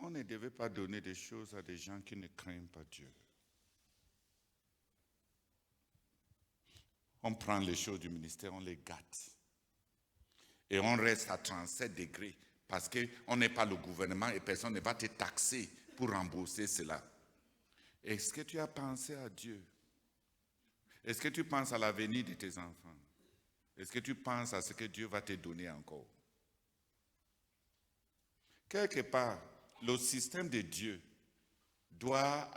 On ne devait pas donner des choses à des gens qui ne craignent pas Dieu. On prend les choses du ministère, on les gâte. Et on reste à 37 degrés parce qu'on n'est pas le gouvernement et personne ne va te taxer pour rembourser cela. Est-ce que tu as pensé à Dieu? Est-ce que tu penses à l'avenir de tes enfants? Est-ce que tu penses à ce que Dieu va te donner encore? Quelque part, le système de Dieu va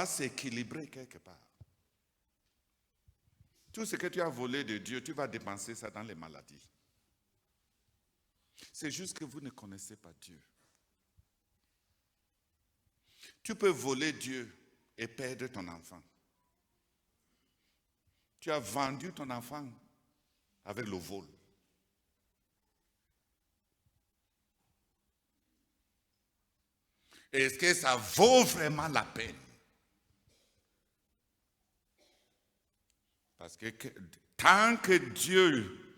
s'équilibrer quelque part. Tout ce que tu as volé de Dieu, tu vas dépenser ça dans les maladies. C'est juste que vous ne connaissez pas Dieu. Tu peux voler Dieu et perdre ton enfant. Tu as vendu ton enfant avec le vol. Est-ce que ça vaut vraiment la peine? Parce que tant que Dieu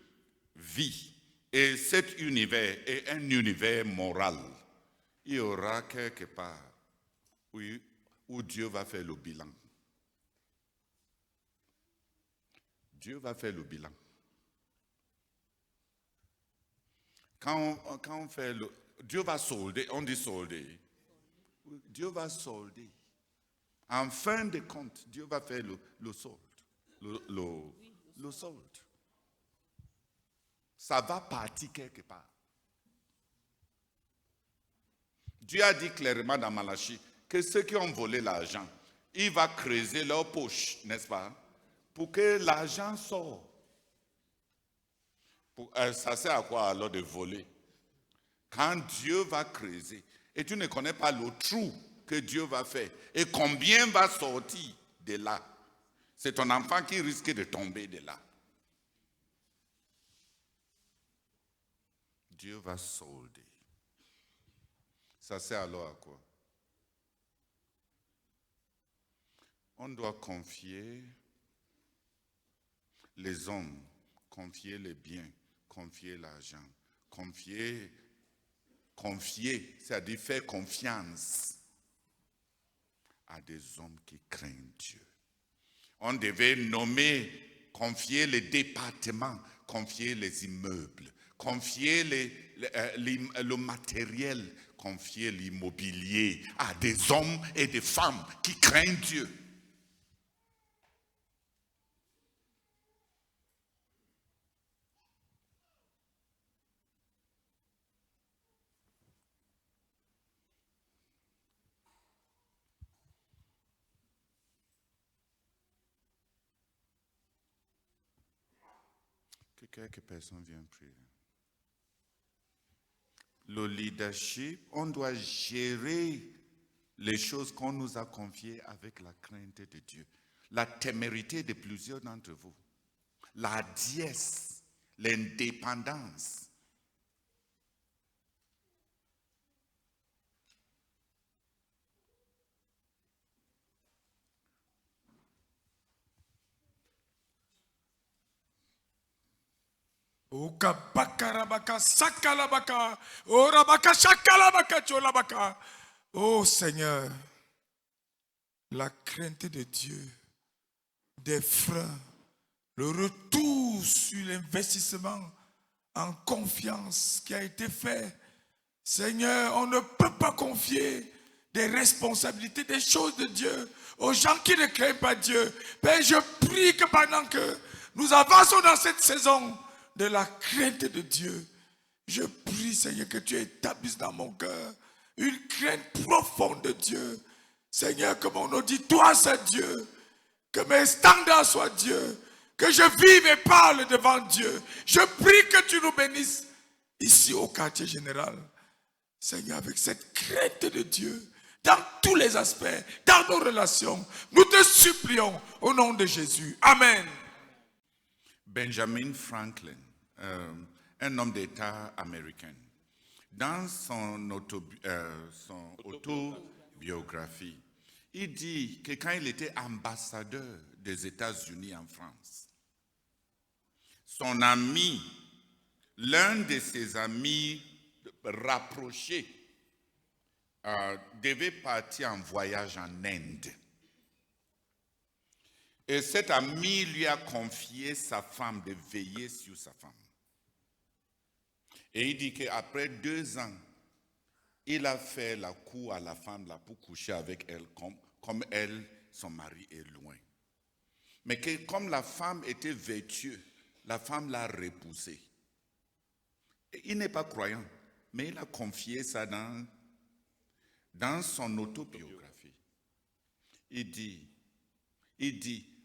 vit, et cet univers est un univers moral, il y aura quelque part où Dieu va faire le bilan. Dieu va faire le bilan. Quand on fait Dieu va solder, on dit solder. Dieu va solder. En fin de compte, Dieu va faire le solde. Le solde. Ça va partir quelque part. Dieu a dit clairement dans Malachie que ceux qui ont volé l'argent, il va creuser leur poche, n'est-ce pas, pour que l'argent sorte. Ça sert à quoi alors de voler? Quand Dieu va creuser, et tu ne connais pas le trou que Dieu va faire, et combien va sortir de là, c'est ton enfant qui risque de tomber de là. Dieu va solder. Ça sert alors à quoi? On doit confier les hommes, confier les biens, confier l'argent, confier, c'est-à-dire faire confiance à des hommes qui craignent Dieu. On devait nommer, confier les départements, confier les immeubles, confier le matériel, confier l'immobilier à des hommes et des femmes qui craignent Dieu. Que quelques personnes viennent prier. Le leadership, on doit gérer les choses qu'on nous a confiées avec la crainte de Dieu. La témérité de plusieurs d'entre vous. La dièse, l'indépendance. Oh Seigneur, la crainte de Dieu, des freins, le retour sur l'investissement en confiance qui a été fait. Seigneur, on ne peut pas confier des responsabilités, des choses de Dieu aux gens qui ne craignent pas Dieu. Père, je prie que pendant que nous avançons dans cette saison de la crainte de Dieu, je prie, Seigneur, que tu établisses dans mon cœur une crainte profonde de Dieu. Seigneur, que mon auditoire soit Dieu, que mes standards soient Dieu, que je vive et parle devant Dieu. Je prie que tu nous bénisses ici au quartier général. Seigneur, avec cette crainte de Dieu, dans tous les aspects, dans nos relations, nous te supplions au nom de Jésus. Amen. Benjamin Franklin, un homme d'État américain, dans son autobiographie, il dit que quand il était ambassadeur des États-Unis en France, son ami, l'un de ses amis rapprochés, devait partir en voyage en Inde. Et cet ami lui a confié sa femme, de veiller sur sa femme. Et il dit qu'après 2 ans, il a fait la cour à la femme là pour coucher avec elle, comme elle, son mari est loin. Mais que comme la femme était vêtue, la femme l'a repoussé. Et il n'est pas croyant, mais il a confié ça dans son autobiographie. Il dit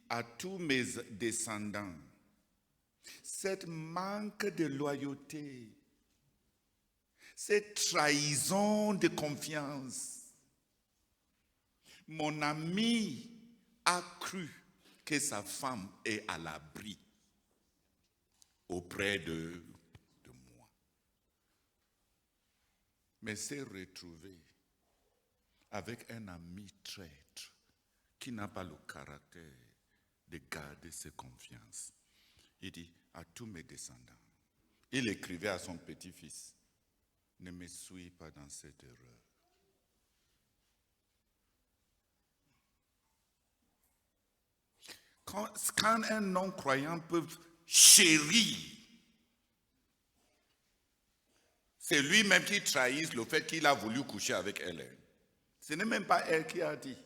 à tous mes descendants, cette manque de loyauté, cette trahison de confiance, mon ami a cru que sa femme est à l'abri auprès de moi. Mais s'est retrouvé avec un ami traître qui n'a pas le caractère de garder ses confiances. Il dit à tous mes descendants, il écrivait à son petit-fils, ne me suis pas dans cette erreur. Quand un non-croyant peut chérir, c'est lui-même qui trahit le fait qu'il a voulu coucher avec elle. Ce n'est même pas elle qui a dit.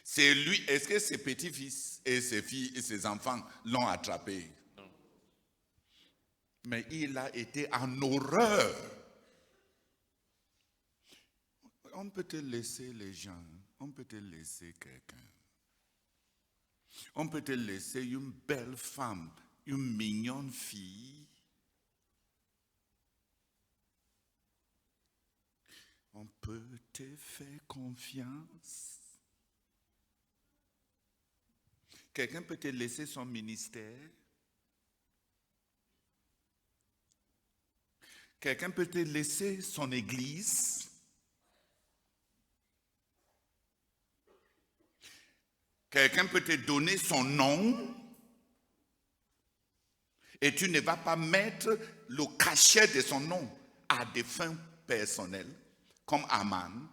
C'est lui. Est-ce que ses petits-fils et ses filles et ses enfants l'ont attrapé? Non. Mais il a été en horreur. On peut te laisser les gens, on peut te laisser quelqu'un. On peut te laisser une belle femme, une mignonne fille. On peut te faire confiance. Quelqu'un peut te laisser son ministère. Quelqu'un peut te laisser son église. Quelqu'un peut te donner son nom. Et tu ne vas pas mettre le cachet de son nom à des fins personnelles, comme Aman.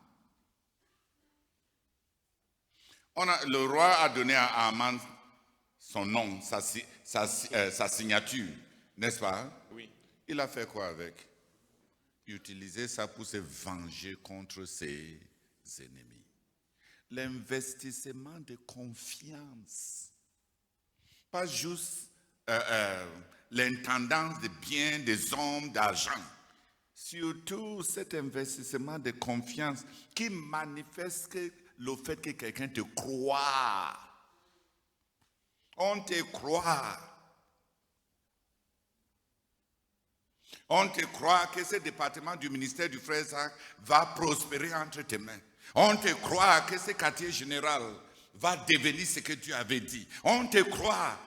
Le roi a donné à Aman son nom, sa signature, n'est-ce pas? Oui. Il a fait quoi avec? Utiliser ça pour se venger contre ses ennemis. L'investissement de confiance, pas juste l'intendance de biens, des hommes, d'argent. Surtout cet investissement de confiance qui manifeste le fait que quelqu'un te croit. On te croit. On te croit que ce département du ministère du frère Isaac va prospérer entre tes mains. On te croit que ce quartier général va devenir ce que Dieu avait dit. On te croit.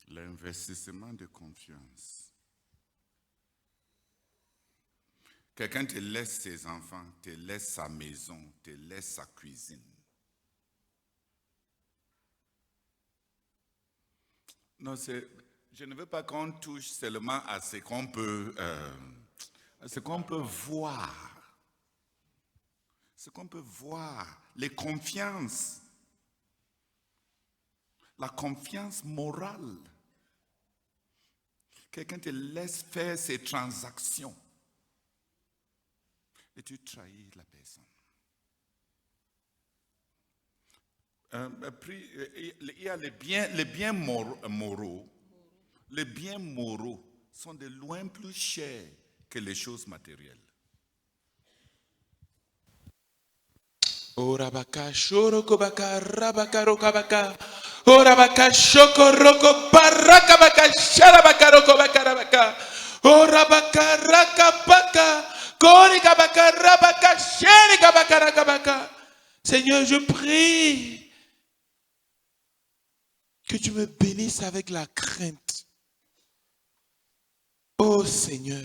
L'investissement de confiance. Quelqu'un te laisse ses enfants, te laisse sa maison, te laisse sa cuisine. Non, je ne veux pas qu'on touche seulement à ce qu'on peut voir. Ce qu'on peut voir, les confiances. La confiance morale. Quelqu'un te laisse faire ses transactions. Et tu trahis la personne. Il y a les biens moraux. Les biens moraux sont de loin plus chers que les choses matérielles. Ora baka shoroko baka rabaka roka baka. Ora baka shoko roko baraka baka sharabaka roko baka rabaka. Ora baka raka baka. Korika baka rabaka sherika baka raka baka. Seigneur, je prie que tu me bénisses avec la crainte. Oh Seigneur,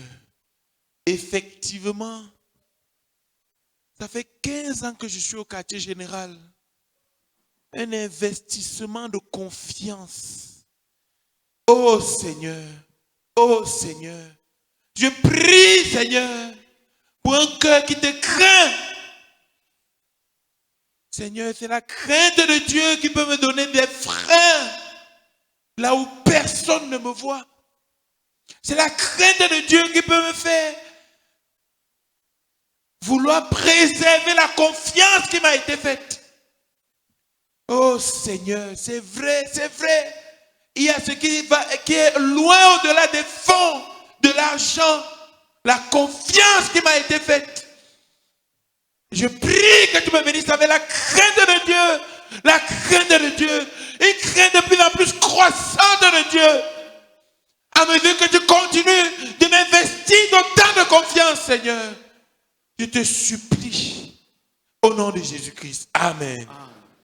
effectivement, ça fait 15 ans que je suis au quartier général. Un investissement de confiance. Oh Seigneur, je prie Seigneur pour un cœur qui te craint. Seigneur, c'est la crainte de Dieu qui peut me donner des freins là où personne ne me voit. C'est la crainte de Dieu qui peut me faire vouloir préserver la confiance qui m'a été faite. Oh Seigneur, c'est vrai. Il y a ce qui est loin au-delà des fonds, de l'argent, la confiance qui m'a été faite. Je prie que tu me bénisses avec la crainte de Dieu, la crainte de Dieu, une crainte de plus en plus croissante de Dieu. À mesure que tu continues de m'investir d'autant de confiance, Seigneur, je te supplie, au nom de Jésus-Christ. Amen.